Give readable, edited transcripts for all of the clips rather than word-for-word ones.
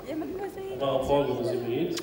On va reprendre nos hybrides.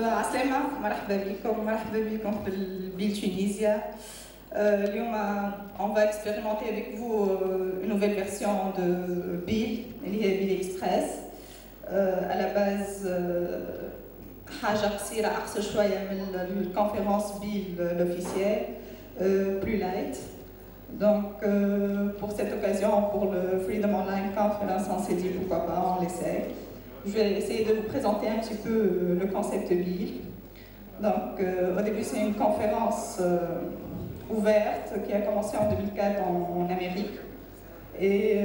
عسلامة، مرحبا بكم في البيل تونيزيا. اليوم on va expérimenter avec vous une nouvelle version de BIL اللي هي BIL Express. À la base حاجة قصيرة أقصر شوية من الconférence BIL l'officiel, plus light. Donc pour cette occasion, pour le Freedom Online Conference, on s'est dit pourquoi pas, on l'essaie. Je vais essayer de vous présenter un petit peu le concept BIL. Donc, au début, c'est une conférence ouverte qui a commencé en 2004 en Amérique et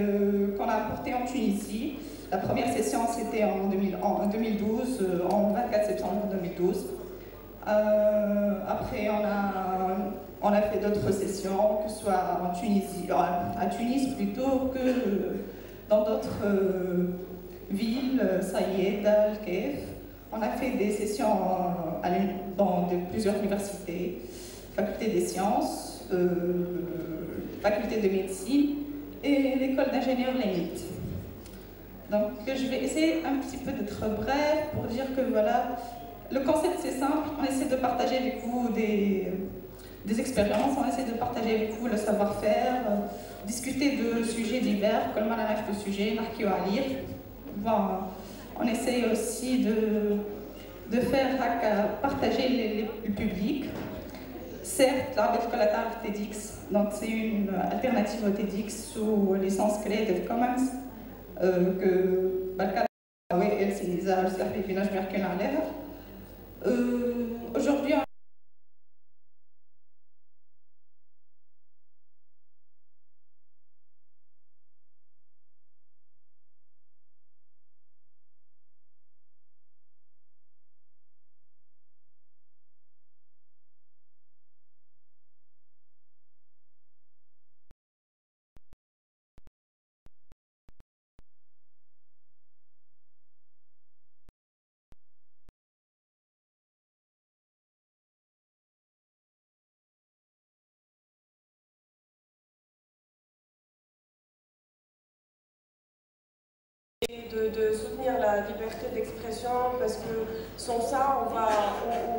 qu'on a apportée en Tunisie. La première session, c'était en 2012, en 24 septembre 2012. Après, on a fait d'autres sessions, que ce soit en Tunisie, à Tunis plutôt que dans d'autres villes, Saïed, Al-Kef. On a fait des sessions dans plusieurs universités, faculté des sciences, faculté de médecine et l'école d'ingénieurs Lénite. Donc je vais essayer un petit peu d'être bref pour dire que voilà, le concept c'est simple, on essaie de partager avec vous des expériences, on essaie de partager avec vous le savoir-faire, discuter de sujets divers, comme on a le sujet, à lire. Bon, on essaye aussi de faire partager le public. Certes, la TEDx, donc c'est une alternative au TEDx sous licence Creative Commons que aujourd'hui et de soutenir la liberté d'expression, parce que sans ça, on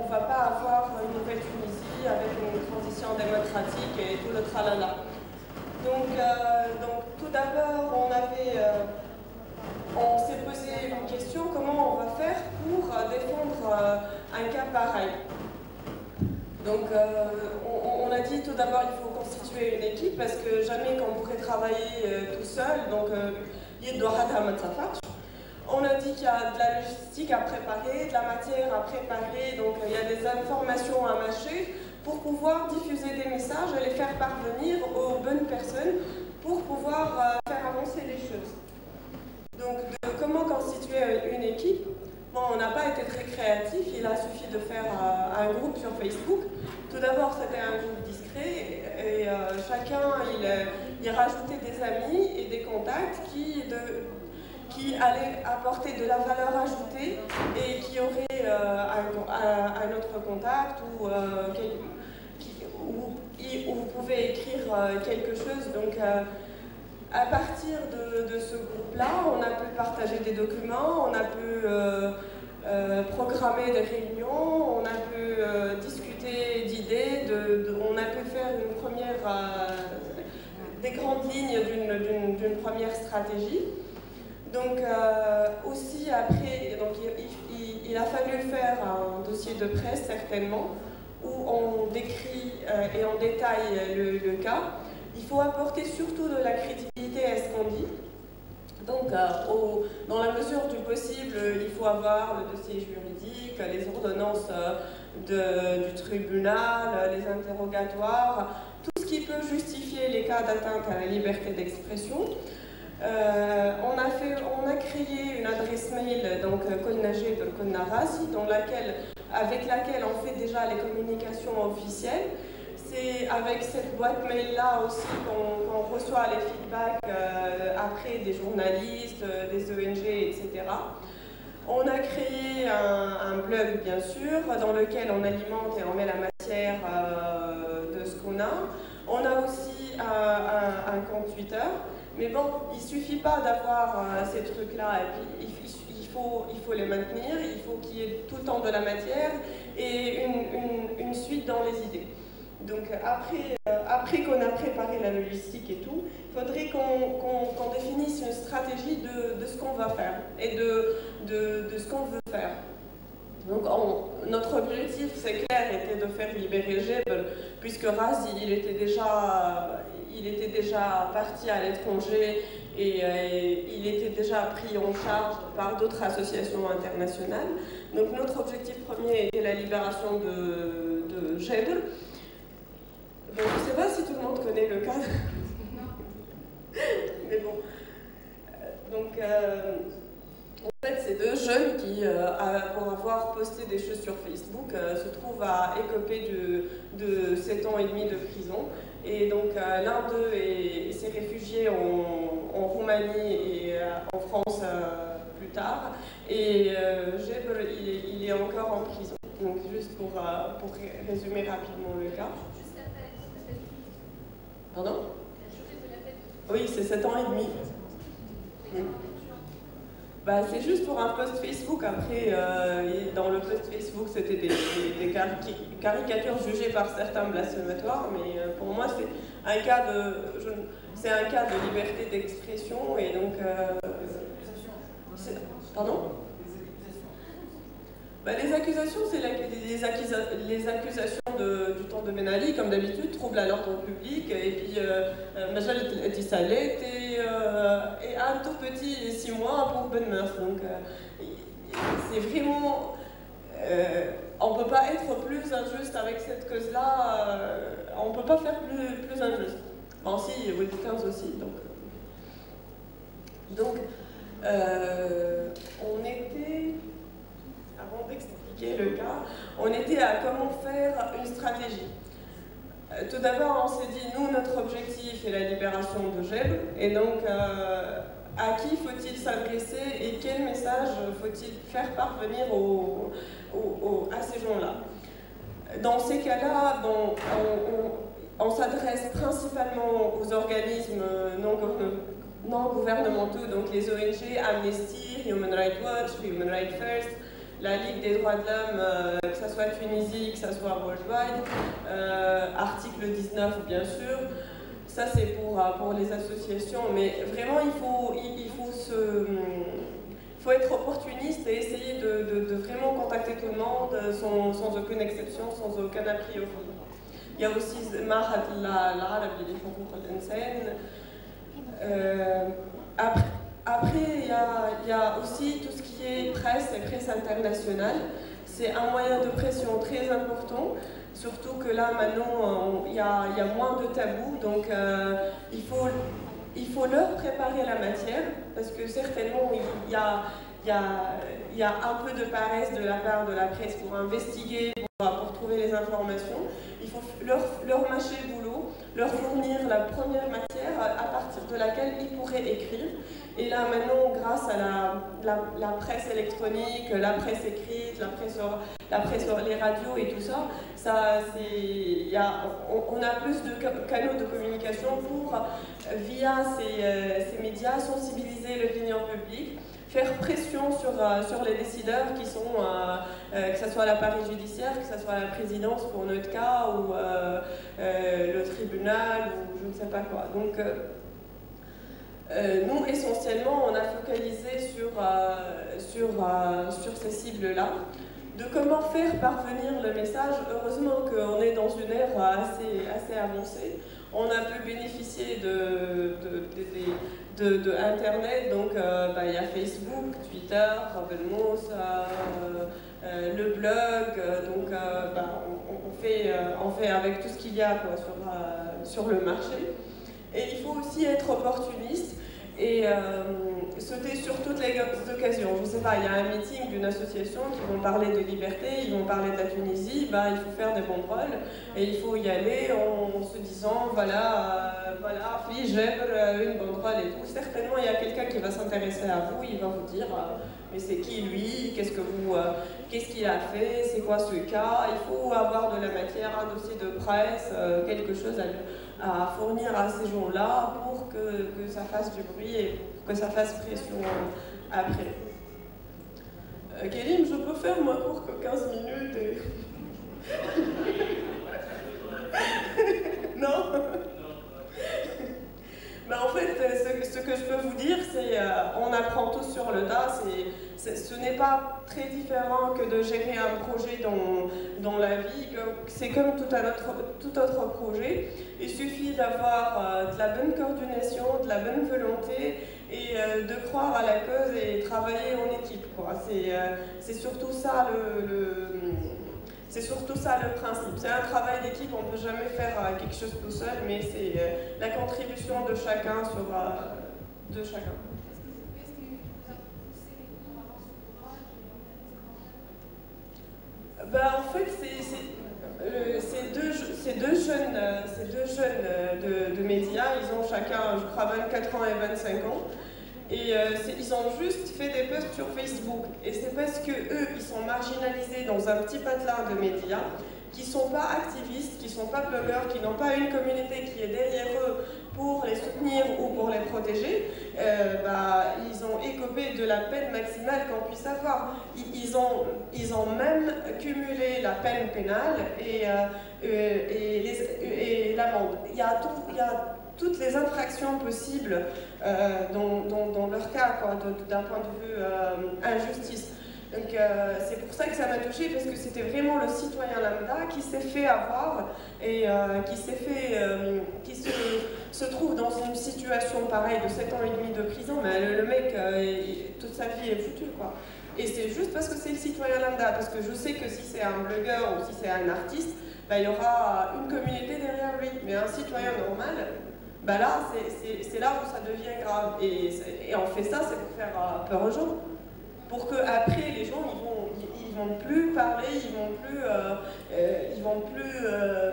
va pas avoir une nouvelle Tunisie avec une transition démocratique et tout le tralala. Donc tout d'abord, on s'est posé une question, comment on va faire pour défendre un cas pareil. Donc on a dit tout d'abord il faut constituer une équipe parce que jamais qu'on pourrait travailler tout seul, donc on a dit qu'il y a de la logistique à préparer, de la matière à préparer, donc il y a des informations à mâcher pour pouvoir diffuser des messages et les faire parvenir aux bonnes personnes pour pouvoir faire avancer les choses. Donc comment constituer une équipe? Bon, on n'a pas été très créatif, il a suffi de faire un groupe sur Facebook. Tout d'abord, c'était un groupe discret et chacun, il rajoutait des amis et des contacts qui allaient apporter de la valeur ajoutée et qui auraient un autre contact où vous pouvez écrire quelque chose. Donc, à partir de ce groupe-là, on a pu partager des documents, on a pu programmer des réunions, on a pu discuter d'idées, on a pu faire une première, des grandes lignes d'une première stratégie. Donc aussi après, donc, il a fallu faire un dossier de presse certainement, où on décrit et on détaille le cas. Il faut apporter surtout de la crédibilité à ce qu'on dit. Donc, dans la mesure du possible, il faut avoir le dossier juridique, les ordonnances du tribunal, les interrogatoires, tout ce qui peut justifier les cas d'atteinte à la liberté d'expression. On a créé une adresse mail, donc Kolnajib Kolnarazi, avec laquelle on fait déjà les communications officielles. C'est avec cette boîte mail-là aussi qu'on reçoit les feedbacks après des journalistes, des ONG, etc. On a créé un blog, bien sûr, dans lequel on alimente et on met la matière de ce qu'on a. On a aussi un compte Twitter. Mais bon, il ne suffit pas d'avoir ces trucs-là, et puis il faut les maintenir, il faut qu'il y ait tout le temps de la matière et une suite dans les idées. Donc après qu'on a préparé la logistique et tout, il faudrait qu'on définisse une stratégie de ce qu'on va faire et de ce qu'on veut faire. Donc notre objectif, c'est clair, était de faire libérer Jebel, puisque Razi, il était déjà parti à l'étranger et il était déjà pris en charge par d'autres associations internationales. Donc notre objectif premier était la libération de Jebel. Donc, je ne sais pas si tout le monde connaît le cas. Mais bon. Donc, en fait, ces deux jeunes qui, pour avoir posté des choses sur Facebook, se trouvent à écoper de 7 ans et demi de prison. Et donc, l'un d'eux s'est réfugié en Roumanie et en France plus tard. Et Jebel, il est encore en prison. Donc, juste pour résumer rapidement le cas. Pardon? Oui, c'est 7 ans et demi. Bah, c'est juste pour un post Facebook. Après, dans le post Facebook, c'était des caricatures jugées par certains blasphématoires, mais pour moi, c'est un cas de liberté d'expression, et donc... Pardon? Bah, les accusations, c'est les accusations du temps de Ben Ali, comme d'habitude, trouble à l'ordre public, et puis Majal Tissalet et un tout petit 6 mois pour Ben Meurs. Donc c'est vraiment... on ne peut pas être plus injuste avec cette cause-là, on ne peut pas faire plus injuste. Bon, si, oui, 15 aussi, donc on était... Avant d'expliquer le cas, on était à comment faire une stratégie. Tout d'abord, on s'est dit, nous, notre objectif est la libération de Jebel, et donc à qui faut-il s'adresser et quel message faut-il faire parvenir à ces gens-là. Dans ces cas-là, on s'adresse principalement aux organismes non non gouvernementaux, donc les ONG, Amnesty, Human Rights Watch, Human Rights First, la Ligue des droits de l'homme, que ce soit Tunisie, que ce soit worldwide, article 19 bien sûr. Ça c'est pour les associations, mais vraiment il faut être opportuniste et essayer de vraiment contacter tout le monde sans aucune exception, sans aucun a priori. Il y a aussi Mahad al-Arabi li Huquq al-Insan. Après, il y a aussi tout ce qui est presse et presse internationale. C'est un moyen de pression très important, surtout que là, maintenant, il y a moins de tabous. Donc, il faut leur préparer la matière, parce que certainement, il y a un peu de paresse de la part de la presse pour investiguer, pour trouver les informations. Il faut leur mâcher le boulot, leur fournir la première matière à partir de laquelle ils pourraient écrire. Et là maintenant, grâce à la presse électronique, la presse écrite, la presse sur les radios et tout ça, on a plus de canaux de communication pour, via ces médias, sensibiliser l'opinion publique, faire pression sur les décideurs qui sont, que ce soit l'appareil judiciaire, que ce soit la présidence pour notre cas, ou le tribunal, ou je ne sais pas quoi. Donc, nous, essentiellement, on a focalisé sur ces cibles-là, de comment faire parvenir le message. Heureusement qu'on est dans une ère assez avancée. On a pu bénéficier de Internet, donc il y a Facebook, Twitter, Ravelmos, le blog, donc on fait avec tout ce qu'il y a sur le marché. Et il faut aussi être opportuniste et sauter sur toutes les occasions. Je ne sais pas, il y a un meeting d'une association qui vont parler de liberté, ils vont parler de la Tunisie, il faut faire des banderoles et il faut y aller en se disant voilà, oui, j'aime une banderole et tout. Certainement, il y a quelqu'un qui va s'intéresser à vous, il va vous dire mais c'est qui lui, qu'est-ce qu'il a fait, c'est quoi ce cas. Il faut avoir de la matière, un dossier de presse, quelque chose à fournir à ces gens-là pour que ça fasse du bruit et pour que ça fasse pression après. Kélim, je peux faire moins court que 15 minutes et... Non. En fait, ce que je peux vous dire, c'est on apprend tous sur le tas. Ce n'est pas très différent que de gérer un projet dans la vie. C'est comme tout autre projet. Il suffit d'avoir de la bonne coordination, de la bonne volonté et de croire à la cause et travailler en équipe. C'est surtout ça C'est surtout ça le principe. C'est un travail d'équipe, on ne peut jamais faire quelque chose tout seul, mais c'est la contribution de chacun de chacun. En fait, ces deux jeunes de médias, ils ont chacun, je crois, 24 ans et 25 ans. Et ils ont juste fait des posts sur Facebook. Et c'est parce qu'eux, ils sont marginalisés dans un petit patelin de médias, qui ne sont pas activistes, qui ne sont pas blogueurs, qui n'ont pas une communauté qui est derrière eux pour les soutenir ou pour les protéger. Ils ont écopé de la peine maximale qu'on puisse avoir. Ils ont même cumulé la peine pénale et l'amende. Il y a toutes les infractions possibles dans leur cas, d'un point de vue injustice. Donc c'est pour ça que ça m'a touchée, parce que c'était vraiment le citoyen lambda qui s'est fait avoir et qui se trouve dans une situation pareille de 7 ans et demi de prison. Mais le mec, toute sa vie est foutue, quoi. Et c'est juste parce que c'est le citoyen lambda, parce que je sais que si c'est un blogueur ou si c'est un artiste, il y aura une communauté derrière lui. Mais un citoyen normal, là, c'est là où ça devient grave. Et on fait ça, c'est pour faire peur aux gens. Pour qu'après, les gens, ils vont plus parler, ils vont plus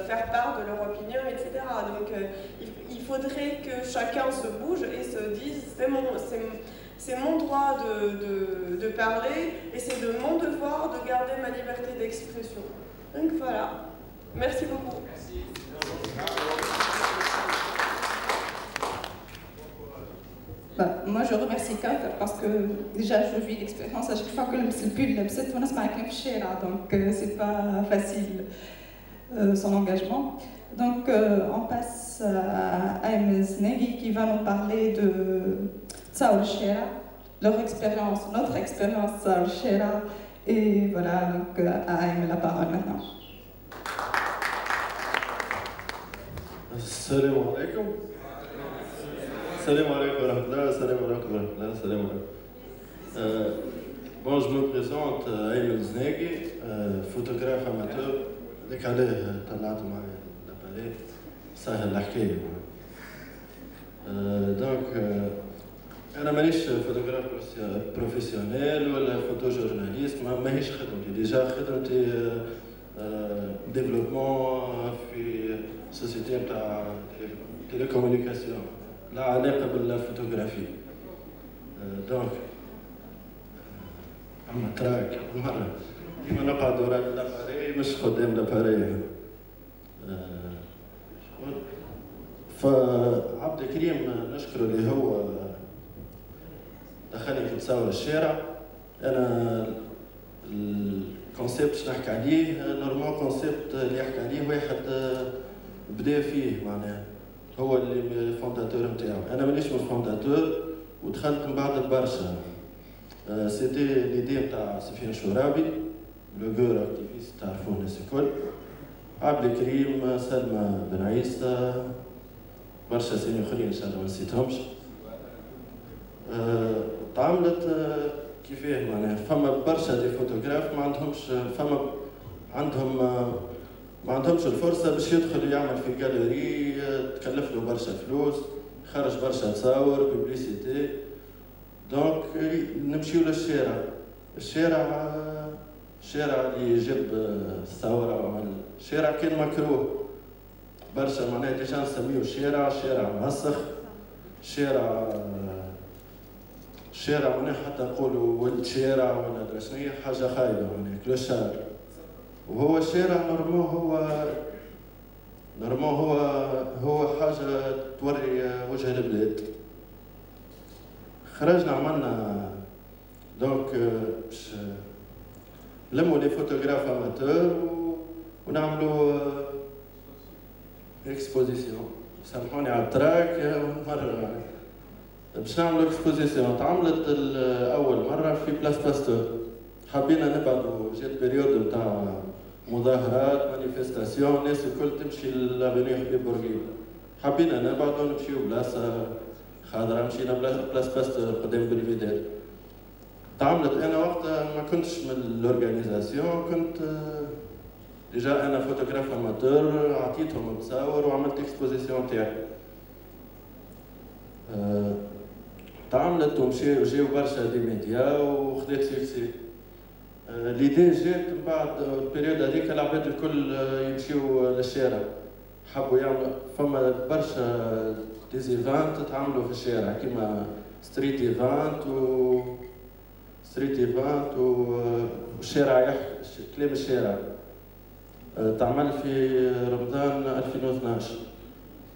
faire part de leur opinion, etc. Donc, il faudrait que chacun se bouge et se dise, c'est mon droit de parler et c'est de mon devoir de garder ma liberté d'expression. Donc voilà. Merci beaucoup. Merci. Moi, je remercie Kafir parce que déjà, je vis l'expérience à chaque fois que le pull, donc c'est pas facile son engagement. Donc, on passe à Aïm Zneghi qui va nous parler de Tsaoul Shera, leur expérience, notre expérience Tsaoul Shera. Et voilà, donc à Aïm la parole maintenant. Salam alaikum. Salam alaikum wa rahmatullah, salam alaikum wa rahmatullah, salam alaikum. Bon, je me présente, Aïm Zneghi, photographe amateur. ديك عليه طلعت معايا لاباري سهل الحكايه. دونك انا مانيش فوتوغراف بروفيسيونيل ولا فوتو جورناليست، ماهيش خدمتي. ديجا خدمتي ديفلوبمون في سوسيتي نتاع تيليكومونيكاسيون لا علاقه بالفوتوغرافي. دونك اما تراك مره ديما نقعد وراء لاباري مش قدام لاباري. فعبد الكريم نشكره اللي هو دخلني في تصاور الشارع. انا الكونسيبت باش نحكي عليه نورمال كونسيبت اللي يحكي عليه واحد بدا فيه معناها هو اللي الفونداتور نتاعو. انا مانيش من الفونداتور ودخلت من بعد برشا. سيتي ليدي نتاع سفيان شورابي بلوغور اكتيفيست تعرفوه الناس الكل، عبد الكريم، سلمى بن عيسى، برشا سامي اخرين ان شاء الله ما نسيتهمش. تعاملت كيفاه معناها فما برشا دي فوتوغراف ما عندهمش الفرصه باش يدخل يعمل في جاليري تكلف له برشا فلوس، خرج برشا تصاور بوبليسيتي. دونك نمشيو للشارع. الشارع اللي يجيب الثورة وعمل الشارع كان مكروه برشا معناها. ديجا نسميو شارع مسخ، شارع معناها حتى نقولوا ولد شارع ولا ادري شنيا، حاجة خايبة معناها كلوشار. وهو الشارع نورمال هو حاجة توري وجه البلاد. خرجنا عملنا دونك باش نلموا لي فوتوغراف اماتور ونعملوا اكسبوزيسيون. سامحوني على التراك مرة باش نعملوا اكسبوزيسيون. تعملت أول مرة في بلاس باستور. حبينا نبعدوا، جات بيريود نتاع مظاهرات مانيفستاسيون، الناس الكل تمشي لافينيو حبيب بورقيبة. حبينا نبعدوا نمشيو بلاصة خضرا، مشينا بلاس باستور قدام بلفيدير. تعاملت انا وقتها ما كنتش من الاورغانيزاسيون، كنت ديجا انا فوتوغراف اماتور، عطيتهم تصاور وعملت اكسبوزيسيون تاعي. تعاملت وجاو برشا دي ميديا وخذات سيكسي. ليدي جات من بعد البيريود هذيك العباد الكل يمشيو للشارع، حبوا يعملوا فما برشا ديزيفانت تعملوا في الشارع كيما ستريت ايفانت والشارع يحكي كلام الشارع. تعمل في رمضان 2012.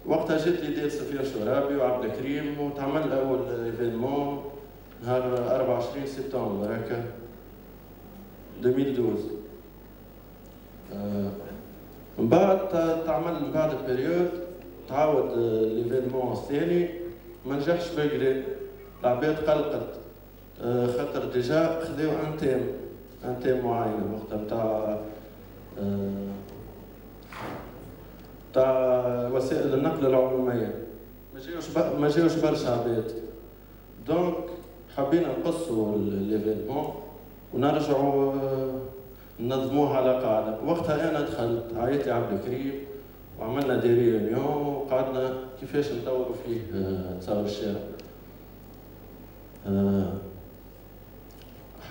وقتها جات لي ديال سفيان شورابي وعبد الكريم وتعمل اول ايفينمون نهار 24 سبتمبر هكا 2012. من بعد تعمل من بعد البريود تعاود ليفينمون الثاني ما نجحش بكري. العباد قلقت خاطر ديجا خذاو ان تيم معين وقتها تاع وسائل النقل العموميه. ما جاوش برشا عباد. دونك حبينا نقصوا ليفينمون ونرجعوا ننظموه على قاعده. وقتها انا دخلت عيط لي عبد الكريم وعملنا دي ريونيون وقعدنا كيفاش نطوروا فيه تصاور الشارع.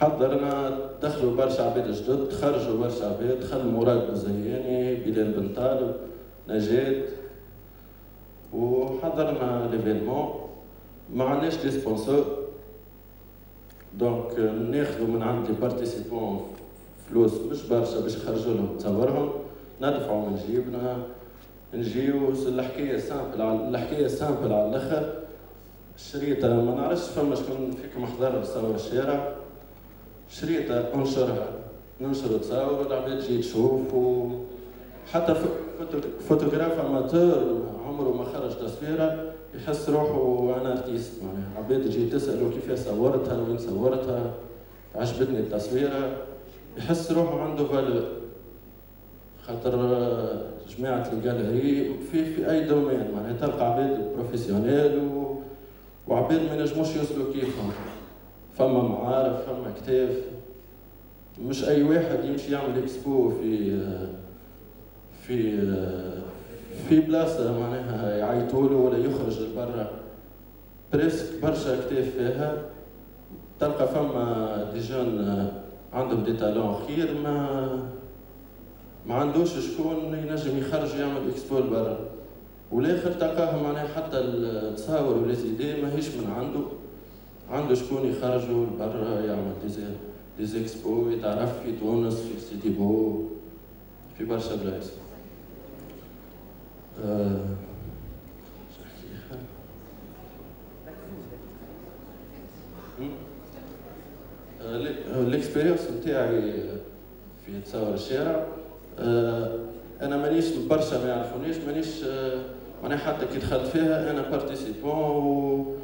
حضرنا دخلوا برشا عباد جدد، خرجوا برشا عباد، دخل مراد بوزياني، بلال بن طالب، نجاة، وحضرنا ليفينمون. ما عندناش دي سبونسور، دونك ناخذوا من عند لي بارتيسيبون فلوس مش برشا باش يخرجوا لهم تصاورهم، ندفعوا من جيبنا، نجيو. الحكايه سامبل على الاخر. شريطة ما نعرفش فما شكون فيكم حضر تصور الشارع، شريطة انشرها، ننشر تصاور والعباد تجي تشوف، وحتى فوتوغراف اماتور عمره ما خرج تصويره يحس روحه انا ارتيست، معناها عباد تجي تساله كيف صورتها وين صورتها، عجبتني التصويره، يحس روحه عنده فالور. خاطر جماعه الجاليري في اي دومين معناها تلقى عباد بروفيسيونيل وعباد ما ينجموش يوصلوا كيفهم، فما معارف فما كتاف، مش اي واحد يمشي يعمل اكسبو في بلاصه معناها يعيطوا له ولا يخرج لبرا، بريسك برشا كتاف فيها، تلقى فما دي جون عندهم دي تالون خير ما عندوش شكون ينجم يخرج يعمل اكسبو لبرا، والاخر تلقاه معناها حتى التصاور وليزيدي ماهيش من عنده شكون يخرجوا لبرا يعمل دي اكسبو، يتعرف في تونس في سيدي بو في برشا بلايص. الاكسبيريونس نتاعي في تصور الشارع، انا مانيش برشا ما يعرفونيش، مانيش معناها حتى كي دخلت فيها انا بارتيسيبون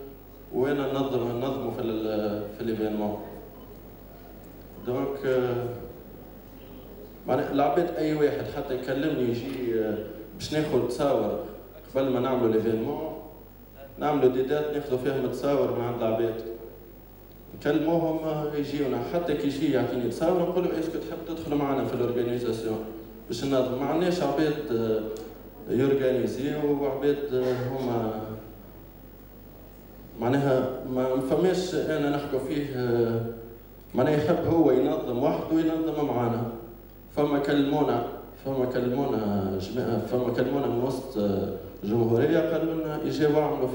وانا ننظموا في الايفينمون، دونك معناها العباد اي واحد حتى يكلمني يجي باش ناخذ تصاور قبل ما نعملوا ليفينمون، نعملوا دي دات ناخذوا فيهم تصاور مع العباد، نكلموهم يجيونا، حتى كي يجي يعطيني تصاور نقول له اسكو تحب تدخل معنا في الاورغانيزاسيون باش ننظم، ما عندناش عباد يورغانيزيو وعباد هما معناها ما فماش انا نحكوا فيه، معناها يحب هو ينظم وحده وينظم معنا، فما كلمونا جماعه، فما كلمونا من وسط الجمهوريه قالوا لنا يجيو عملوا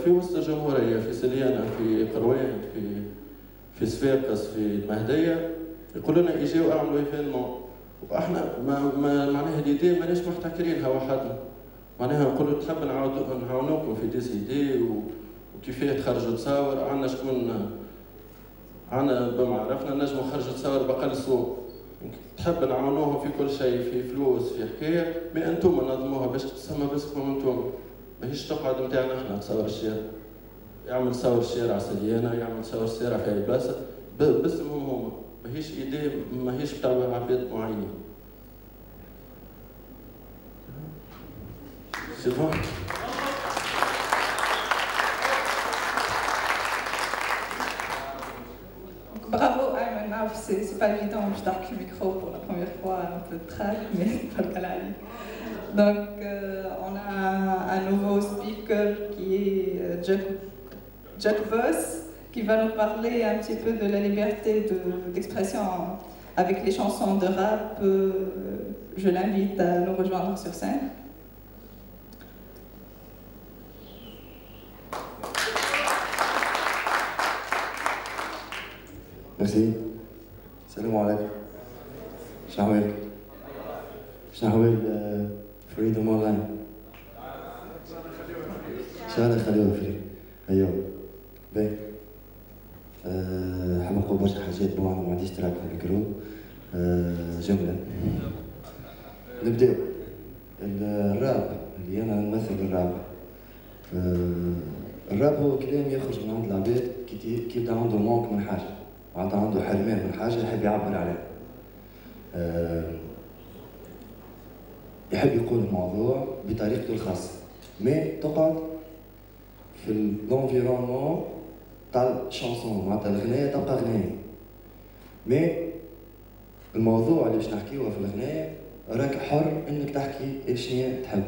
في وسط الجمهوريه، في سليانه في قروان في صفاقس في المهديه، يقولوا لنا يجيو اعملوا ايفينمون، واحنا معناها دي ماناش محتكرينها وحدنا، معناها نقولوا تحب نعاونوكم في دي سيدي وكيفاه تخرجوا تصاور، عندنا شكون عندنا بمعرفنا نجموا نخرجوا تصاور بأقل سوق، تحب نعاونوهم في كل شيء، في فلوس في حكايه، مي انتم نظموها باش تسمى باسمكم انتم، ماهيش تقعد نتاعنا احنا تصور الشارع، يعمل تصور الشارع سليانه، يعمل تصور الشارع في اي بلاصه باسمهم هما، ماهيش ايدي ماهيش بتاع عباد معينين. C'est bon. Bravo Ayman, c'est pas évident, je tape le micro pour la première fois, un peu de trac, mais pas le cas. Donc on a un nouveau speaker qui est Jack Boss, qui va nous parler un petit peu de la liberté d'expression avec les chansons de rap. Je l'invite à nous rejoindre sur scène. Merci. Salam alaikum. Shahwel. Shahwel Freedom Online. شهادة خليوها فري. أيوه. باهي. حاب نقول برشا حاجات طبعا ما عنديش تراك في الميكرو. جملة. نبداو. الراب اللي أنا نمثل الراب. الراب هو كلام يخرج من عند العباد كي يبدا عنده مونك من حاجة. معناتها عنده حرمان من حاجة يحب يعبر عليها. يحب يقول الموضوع بطريقته الخاصة، مي تقعد في الانفيرونمون تاع الشانسون، معناتها الغناية تبقى غناية. مي الموضوع اللي باش نحكيوه في الغناية راك حر انك تحكي شنيا تحب.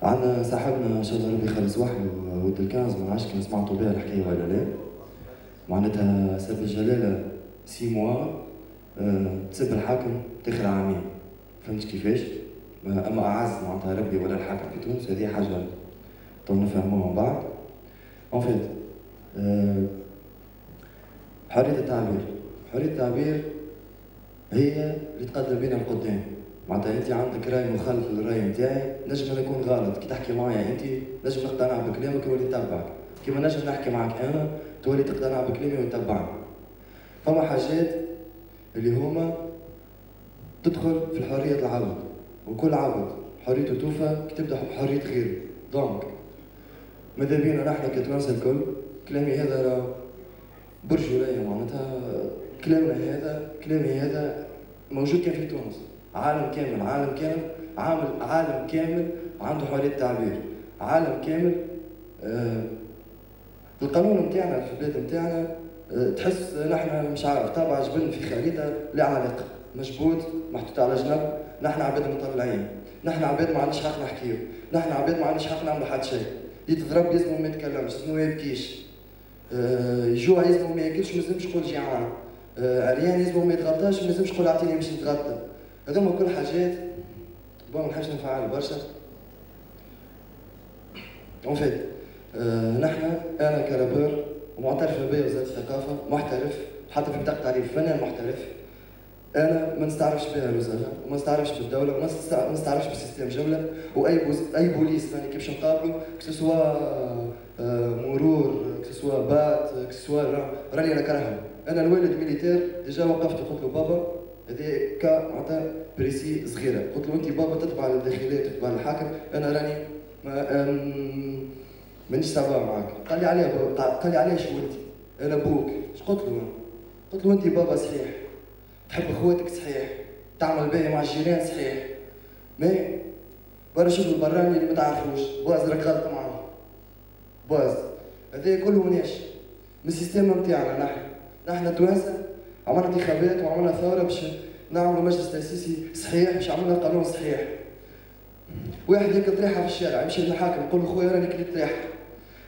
عندنا صاحبنا ان شاء الله ربي يخلص وحده ولد الكنز، ما نعرفش كان سمعتوا بها الحكاية ولا لا. معناتها سب الجلالة 6 موا تسب الحاكم تاخذ عامين، فهمت كيفاش؟ اما اعز معناتها ربي ولا الحاكم في تونس، هذه حاجة تو نفهموها من بعد. اون فيت حرية التعبير، حرية التعبير هي اللي تقدم بينا القدام، معناتها انت عندك راي مخالف للراي نتاعي، نجم يكون غلط، كي تحكي معايا انت نجم نقتنع بكلامك ونولي نتبعك، كيما نجم نحكي معك انا تولي تقتنع بكلامي وتتبعني. فما حاجات اللي هما تدخل في الحرية العبد، وكل عبد حريته توفى كي تبدا بحرية غيره. دونك ماذا بينا نحن كتوانسة الكل، كلامي هذا راه برجولية، معناتها كلامي هذا موجود كان في تونس، عالم كامل عنده حرية تعبير، عالم كامل. القانون نتاعنا في البلاد نتاعنا تحس نحن مش عارف طابع جبن في خريطة لا علاقة، مجبود محطوط على جنب. نحن عباد مطلعين، نحن عباد ما عندناش حق نحكيو، نحن عباد ما عندناش حق نعملوا حتى شيء. يتضرب يلزمو ما يتكلمش، يلزمو ما يبكيش، يجوع يلزمو ما ياكلش، ما يلزمش يقول جيعان، عريان يلزمو ما يتغطاش، ما يلزمش يقول اعطيني باش نتغطى. هذوما كل حاجات ما نحبش نفعل برشا. اون فيت نحن انا كرابور ومعترف بيا وزارة الثقافة، محترف حتى في بطاقة تعريف فنان محترف. انا ما نستعرفش بها الوزارة وما نستعرفش بالدولة وما نستعرفش بالسيستم جملة، واي بوليس ثاني كيفاش نقابلو كسوا مرور كسوا بات كسوا راني نكرههم. انا الوالد ميليتير ديجا وقفت قلت له بابا هذه كا معناتها بريسي صغيرة، قلت له انت بابا تتبع الداخلية تتبع الحاكم، انا راني مانيش سافا معاك. قال لي عليه شو انت؟ انا ابوك. اش قلت له؟ قلت له انت بابا صحيح، تحب اخواتك صحيح، تعمل باهي مع الجيران صحيح، مي برا شوف البراني اللي ما تعرفوش، باز راك غلط معاه. باز هذا كله ناشئ من السيستم نتاعنا. نحن توانسة عملنا انتخابات وعملنا ثورة باش نعملوا مجلس تأسيسي صحيح، باش عملنا قانون صحيح. واحد ياكل طريحة في الشارع يمشي للحاكم يقول له خويا راني كليت طريحة،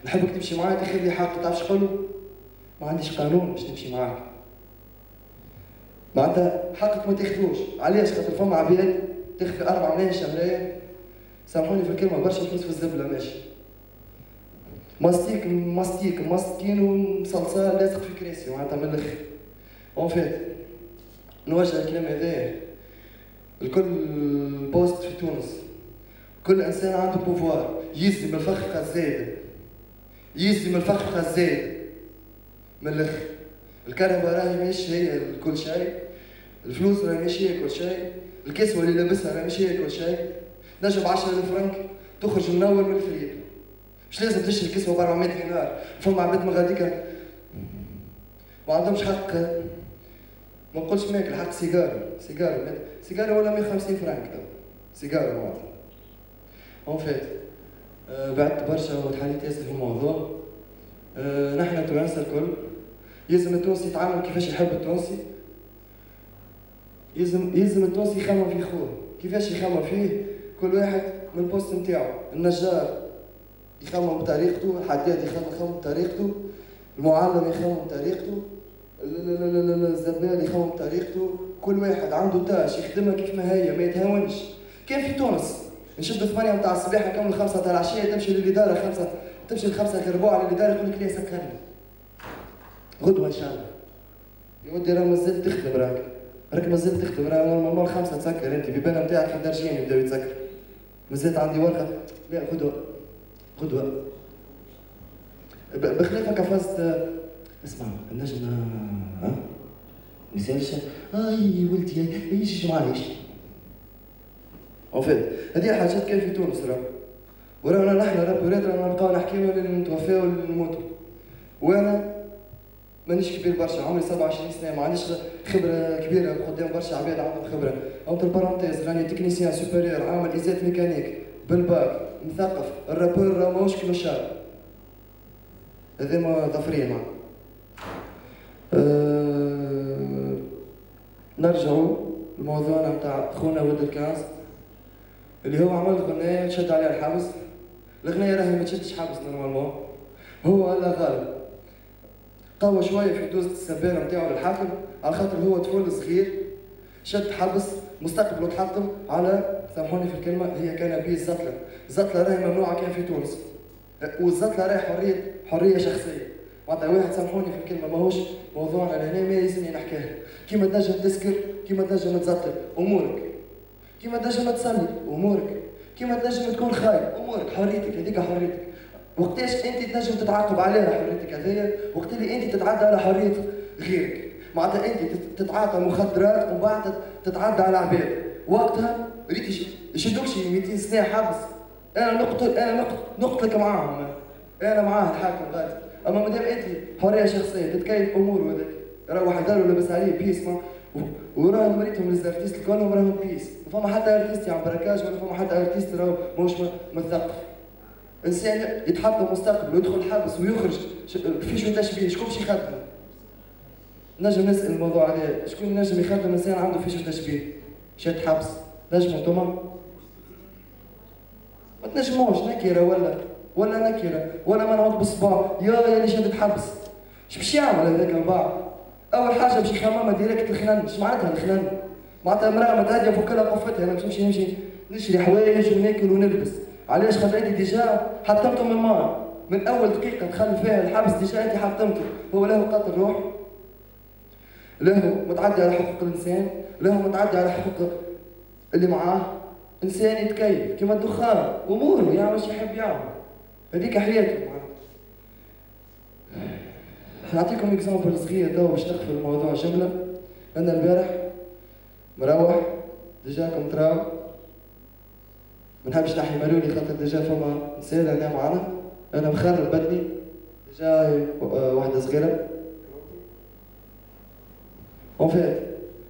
نحبك تمشي معايا تاخذ لي حق، تعرف شقول له؟ ما عنديش قانون باش نمشي معاك. معناتها حقك ما تاخذوش، علاش؟ خاطر فما عباد تاخذ 4 ملايين شهريا، سامحوني في الكلمة برشا فلوس في الزبلة ماشي. ماستيك ومصلصال لازق في كراسي معناتها من الاخر. اون فيت نوجه الكلام هذايا لكل بوست في تونس، كل انسان عنده بوفوار، يلزم الفخ الزايد، يلزم الفخ الزايد من الاخر. الكهرباء راهي ماشي هي كل شيء، الفلوس راهي ماشي هي كل شيء، الكسوه اللي لابسها راهي ماشي هي كل شيء. نجم ب 10,000 فرنك تخرج منور من الفريق، مش لازم تشري الكسوه ب 400 دينار. فما عباد مغاديك ما عندهمش حق، ما نقولش ماكل، حق سيجاره ولا 150 فرنك سيجاره معناتها. اون فيت بعدت برشا وتحليت ياسر في الموضوع. نحن توانسة الكل يلزم التونسي يتعامل كيفاش يحب التونسي، يلزم التونسي يخمم في خوه. كيفاش يخمم فيه؟ كل واحد من البوست نتاعو. النجار يخمم بطريقته، الحداد يخمم بطريقته، المعلم يخمم بطريقته، الزبال يخمم بطريقته. كل واحد عنده تاش يخدمها كيف ما هي، ما يتهاونش. كان في تونس نشدوا 8 متاع الصباح نكمل 5 تاع العشيه، تمشي للاداره 5 تمشي ل5 غير ربع على الاداره يقول لك ليه سكرني غدوه ان شاء الله. يا ودي راه مازال تخدم، راك مازال تخدم، راه نورمالمون 5 تسكر انت بيبان نتاعك في الدرجين يبداو يتسكر. مازالت عندي ورقه، لا غدوه بخلاف كفاست. اسمع النجم ها نسالش اي ولدي يجي معايش. وفات هذه حاجات كان في تونس ورانا نحن رابورات رانا نبقاو نحكيو نتوفاو ونموتوا. وانا مانيش كبير برشا، عمري 27 سنه، ما عنديش خبره كبيره قدام برشا عباد عندهم خبره. اونتر بارونتيز راني تكنيسيان سوبيريور عامل ايزات ميكانيك بالباك مثقف. الرابور راه ماهوش كلوشار، هذا ما ظفرين معاه. نرجعوا لموضوعنا نتاع خونا ولد الكاز اللي هو عمل غناية تشد عليها الحبس. الغناية راهي ما تشدش حبس نورمالمون، هو هلا غالب قوى شوية في دوزة السبانة نتاعو للحاكم على خاطر هو طفل صغير شد حبس مستقبله تحطم على، سامحوني في الكلمة، هي كانابيس زتلة. الزتلة راهي ممنوعة كان في تونس، والزتلة راهي حرية شخصية. معناتها واحد سامحوني في الكلمة ماهوش موضوعنا لهنا ما يلزمني نحكيها. كيما تنجم تسكر، كيما تنجم تزتل أمورك، كيما تنجم تصلي امورك، كيما تنجم تكون خايف امورك، حريتك هذيك حريتك. وقتاش انت تنجم تتعاقب عليها حريتك هذيا؟ وقت اللي انت تتعدى على حريه غيرك، معناتها انت تتعاطى مخدرات ومن بعد تتعدى على عباد، وقتها ريت يشدوك شي 200 سنه حبس. انا نقتلك معاهم، انا معاه الحاكم غادي. اما مادام انت حريه شخصيه تتكيف امور وهذاك، روح دارو لابس عليه بيس وراهم مريتهم ليزارتيست كلهم راهم بيس، ما فما حتى ارتيست يعمل براكاج ولا فما حتى ارتيست راهو ماهوش مثقف. انسان يتحط مستقبل ويدخل الحبس ويخرج فيش تشبيه، شكون باش يخدمه؟ نجم نسال الموضوع هذا، شكون نجم يخدم انسان عنده فيش تشبيه؟ شاد حبس، نجموا انتوما؟ ما تنجموش نكره ولا نكره ولا ما نعود بالصباع يا اللي شادت حبس. اش باش يعمل هذاك من بعد؟ اول حاجه باش يخممها ديريكت الخنان. اش معناتها الخنان؟ معناتها امراه متهديه فوق كلها قفتها، انا باش نمشي نشري حوايج وناكل ونلبس. علاش؟ خاطر انت ديجا حطمته من الماء من اول دقيقه دخل فيها الحبس، ديجا انت حطمته. هو له قاتل روح، له متعدي على حقوق الانسان، له متعدي على حقوق اللي معاه. انسان يتكيف كيما الدخان اموره يعمل واش يحب يعمل، هذيك حياته. نعطيكم اكزامبل صغير توا باش نقفل الموضوع جمله. انا البارح مروح ديجا كم تراو ما نحبش نحي مالوني خاطر ديجا فما نسال هنا معنا، انا مخرب بدني ديجا واحده صغيره اون فيت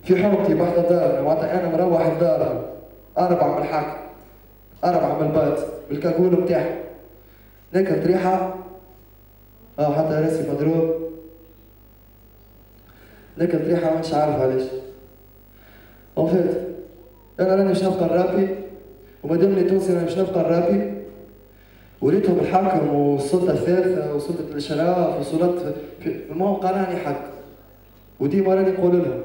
في حومتي بحذا دارنا، معناتها انا مروح الدار 4 من الحاكم 4 من البات بالكاكول بتاعي، ناكل ريحه حتى راسي مضروب، ناكل ريحه مانيش عارف علاش. اون فيت انا راني باش نبقى نرابي، ومادامني تونسي راني باش نبقى نرابي، وريتهم الحاكم والسلطه الثالثه وسلطه الاشراف وسلطه ما قراني حد، وديما راني نقول لهم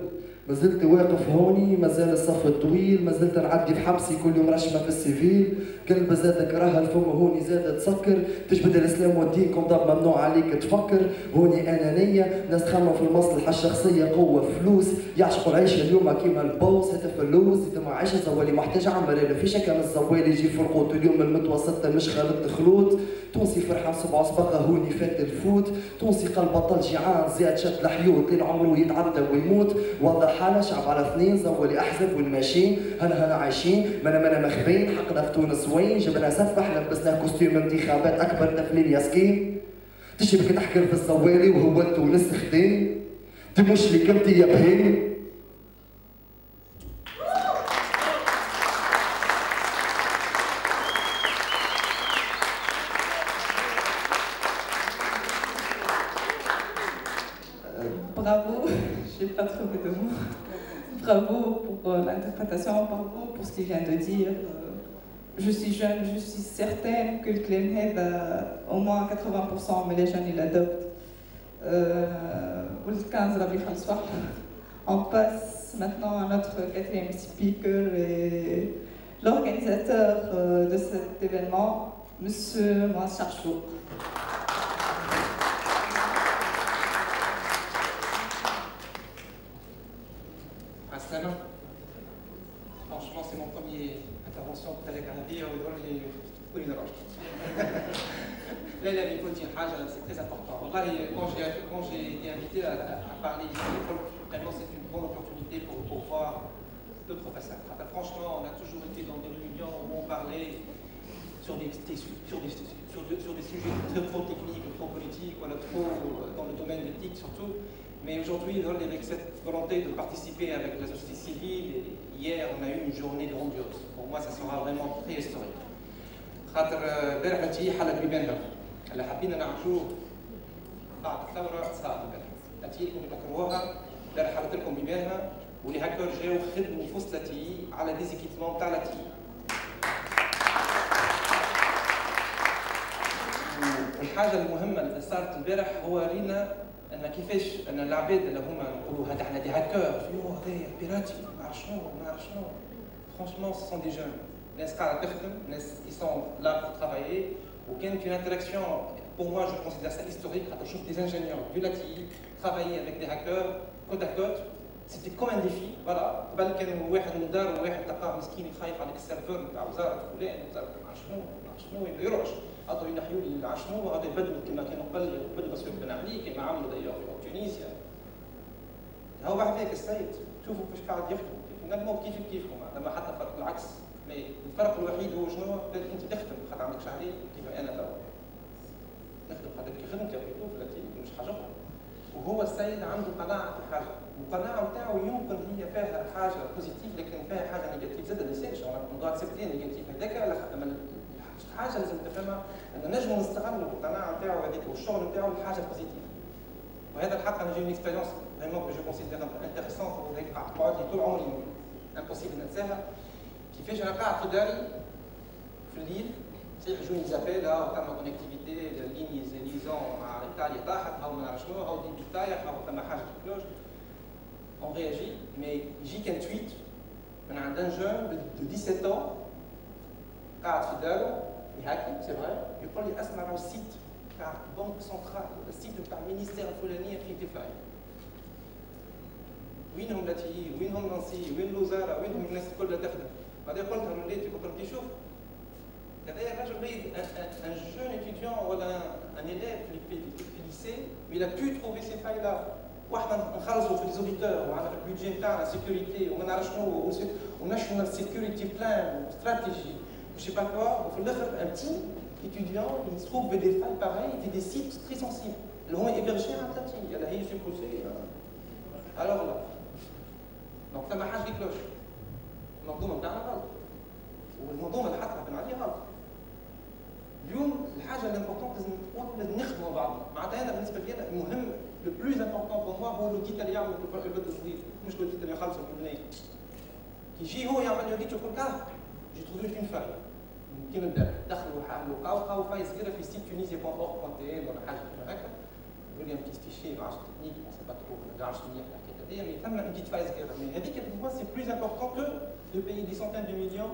مازلت واقف هوني، مازال الصف الطويل، مازلت نعدي في حبسي كل يوم رشمه في السيفيل، كلبه زادك راها الفم هوني زادت تسكر، تجبد الاسلام والدين كون ضرب ممنوع عليك تفكر، هوني انانيه، ناس تخمم في المصلحه الشخصيه قوه فلوس، يعشقوا العيشه اليوم كيما البوس، هدف اللوز، يتم عيشه زوالي محتاج عمر، في شك من الزوالي يجي في القوت، اليوم المتوسط مش خالط خلوط، تونسي فرحان سبع سبقه هوني فات الفوت، تونسي قلب بطل جيعان زاد شد الحيوط لين عمره يتعدى ويموت، وضع حالة شعب على 2 زولي احزب والماشيين هنا عايشين منا مخبين، حقنا في تونس وين جبنا سفح لبسنا كوستيم انتخابات اكبر تفليل ياسكين، تشبك تحكر في الزوالي وهو تونس خدين تمش لي كمتي يا بهين. Bravo, je n'ai pas trouvé de mots. Bravo pour l'interprétation, bravo pour ce qu'il vient de dire. Je suis jeune, je suis certaine que le Clemhead a au moins 80%, mais les jeunes ils l'adoptent. On passe maintenant à notre 4e speaker et l'organisateur de cet événement, Monsieur Moaz Charchou. Franchement, c'est mon premier intervention في العربية ويقول لي قولي دراج. لا لا يكون شي حاجة c'est très important. والله quand j'ai été invité à parler ici, vraiment c'est une bonne opportunité pour voir d'autres façades. Franchement, on a toujours été dans des réunions où on parlait sur des sujets trop techniques, trop politiques, voilà, trop dans le domaine éthique surtout. Mais aujourd'hui, avec cette volonté de participer avec la société civile, hier on a eu une journée grandiose. Pour moi, ça sera vraiment très historique. خاطر البارح نتي حل بيبانها اللي حابين نعرفوه بعد الثوره صار البارح نتي لكم تذكروها البارح حلت لكم بيبانها واللي هاكر جاو خدموا في وسط لاتي على ديزيكيتمون تاع لاتي. والحاجه المهمه اللي صارت البارح هو رينا ان كيفاش ان العباد اللي هما نقولوا هذا احنا دي هاكر يو هذايا بيراتي ما عرف شنو فرانشمون سو سون دي جون ناس قاعده تخدم ناس qui sont là pour travailler وكانت une interaction pour moi je considère ça historique خاطر نشوف des ingénieurs du LATI travailler avec des hackers côte à côte سيتي كوم ان ديفي فوالا. قبل كان واحد من دار وواحد تلقاه مسكين خايف على السيرفر نتاع وزاره فلان وزاره شنو ما يديروش، هذو ينحيوا لي العشمو وهذا يبدلوا كما كانوا قبل يبدلوا مسؤول بن علي كما عملوا دايوغ في تونسيا. هو بعد ذاك السيد شوفوا كيفاش قاعد يخدم نجموا كيفكم ما حتى فرق بالعكس. الفرق الوحيد هو شنو؟ انت تخدم خاطر عندك شهرين كيف انا تو نخدم خاطر كي خدمتي في التي مش حاجه اخرى. وهو السيد عنده قناعه في حاجه، والقناعه نتاعو يمكن هي فيها حاجه بوزيتيف لكن فيها حاجه نيجاتيف زاد ما يصيرش اون دو اكسبتي نيجاتيف هذاك. الحاجه لازم تفهمها ان نجموا نستغلوا القناعه نتاعو هذيك والشغل نتاعو لحاجه بوزيتيف. وهذا الحق انا جاي من اكسبيريونس فريمون كو جو كونسيدير انتريسون وهذيك قعدت طول عمري امبوسيبل ننساها. كيفاش انا قاعد في داري في الليل صحيح يجوني زابيل ثم كونيكتيفيتي ليني ليزون مع ايطاليا طاحت او ما نعرف شنو او ديبي طايح او ثم حاجه تكلوج اون رياجي. مي يجيك ان تويت من عند ان جون دو 17 ans قاعد في دارو يهاكي سي فري يقول لي اسمع راهو السيت تاع بنك سنترال السيت تاع المينيستير الفلانيه في دفاع. وينهم لاتيي وينهم نانسي وين الوزاره وينهم الناس الكل تخدم. بعدين قلت لهم وليتي قلت لي شوف هذايا الراجل بعيد ان جون étudiant ولا ان élève في الليسي il a pu trouver ces failles là. واحنا نخلصوا في ليزوديتور وعندنا البيدجي نتاعنا سيكوريتي وما نعرفش شنو وناشونال سيكوريتي بلان واستراتيجي وشي با كوا وفي الاخر ان تي étudiant il se trouve des failles pareilles في des sites très sensibles اللي هما يبرجي على التاتي هذا هي سيبوسي alors là دونك ثم حاجه كلوش المنظومه بتاعنا غلط والمنظومه اللي حطها بن علي غلط. اليوم الحاجه الامبورطونت لازم نقولوا لازم نخدموا بعضنا. معناتها انا بالنسبه لي المهم لو بلوز امبورطون بور موا هو لوديت اللي يعمل البلد الصغير مش لوديت اللي يخلصوا في الملايين. كي يجي هو يعمل لوديت يقول جي تروفي اون فاي كيما نبدا دخلوا حلوا لقاو فاي صغيره في سيت تونيزيا بون اور بوانتين ولا حاجه كيما هكا يقول لي ان بيس فيشي ما عرفتش تكنيك ما سي با ترو ما نعرفش منيح الحكايه هذيا مي ثم اون بيت فاي صغيره مي هذيك بور موا سي بلوز امبورطون كو دو بايي دي سونتين دو مليون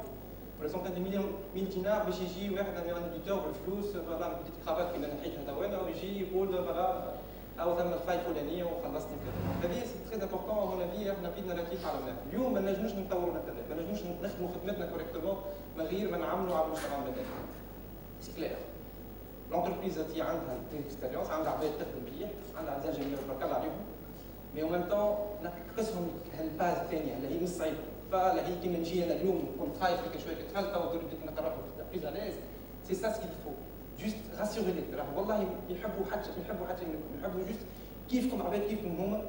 ولا سونتين دو مليون 1000 دينار باش يجي واحد ان اوديتور بالفلوس فوالا بديت كرافات كيما نحيت هذا وانا ويجي يقول فوالا او ثم الفاي الفلانيه وخلصتني كذا. هذه سي تري امبورطون اون افي احنا بدنا نركز على الناس. اليوم ما نجموش نطوروا الانترنت ما نجموش نخدموا خدمتنا كوريكتومون من غير ما نعملوا على المجتمع المدني. سي كلير لونتربريز اللي عندها اكسبيريونس عندها عباد تخدم مليح عندها زانجينيور تبارك الله عليهم مي او ميم طون نقصهم هالباز الثانيه اللي هي مش صعيبه. فلا هي كيما نجي انا اليوم كنت خايف هيك شويه كنت تو بديت نقرا بليز اليز سي سا سكيل فو جوست راسيوري لي والله يحبوا حتى يحبوا جوست كيفكم عباد كيفكم هما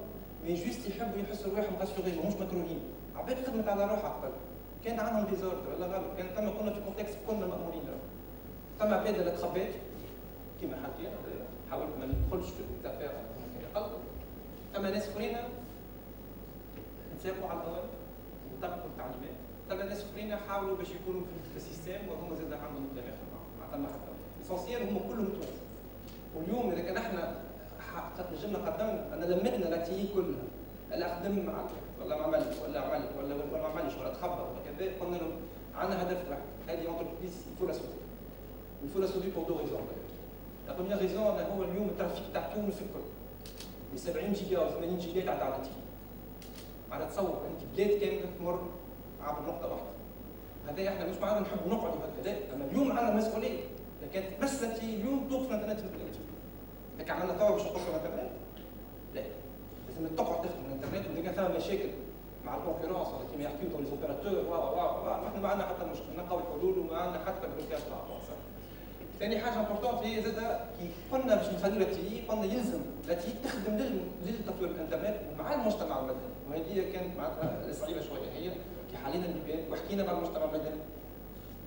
مي جوست يحبوا يحسوا روحهم راسيوري ماهمش مكروهين. عباد خدمت على روحها قبل كان عندهم ديزوردر ولا غلط كان ثم كنا في كونتكست كنا مامورين ثم عباد اللي تخبات كيما حالتي حاولت ما ندخلش في التفاهه كان غلط. اما ناس اخرين نسابقوا على الاوامر وطبقوا التعليمات. ثم ناس اخرين حاولوا باش يكونوا في السيستم وهم زاد عندهم دماغ ما ثم حتى الاسونسيال هم كلهم تونس. واليوم اذا كان احنا نجمنا قدمنا انا لمتنا لاتي كلها لا خدم مع ولا ما عملش ولا عملت ولا ما عملش ولا تخبى ولا كذا قلنا لهم عندنا هدف واحد هذه اونتربريز يفو لا سودي يفو لا سودي بور دو ريزون. لا بروميير ريزون هو اليوم الترافيك تاع تونس الكل ب 70 جيجا و 80 جيجا تعدى على التي. معناتها تصور انت بلاد كامله تمر عبر نقطه واحده. هذا احنا مش معناها نحبوا نقعدوا هكذا اما اليوم عندنا مسؤوليه. لكن مسألة اليوم توقف الانترنت في البلاد. لكن عملنا ثوره باش نوقفوا الانترنت؟ لا. لازم تقعد تخدم الانترنت واذا كان فيها مشاكل مع الكونكورونس ولا كيما يحكيو دون لي اوبيراتور احنا ما عندنا حتى مشكل نلقاو الحلول وما عندنا حتى بلوكاج تاع البورصه. ثاني حاجه امبورطونت هي زاده كي قلنا باش نخليو لاتي قلنا يلزم لاتي تخدم للتطوير الانترنت ومع المجتمع المدني وهذه كانت معناتها صعيبه شويه هي كي حلينا اللبان وحكينا مع المجتمع المدني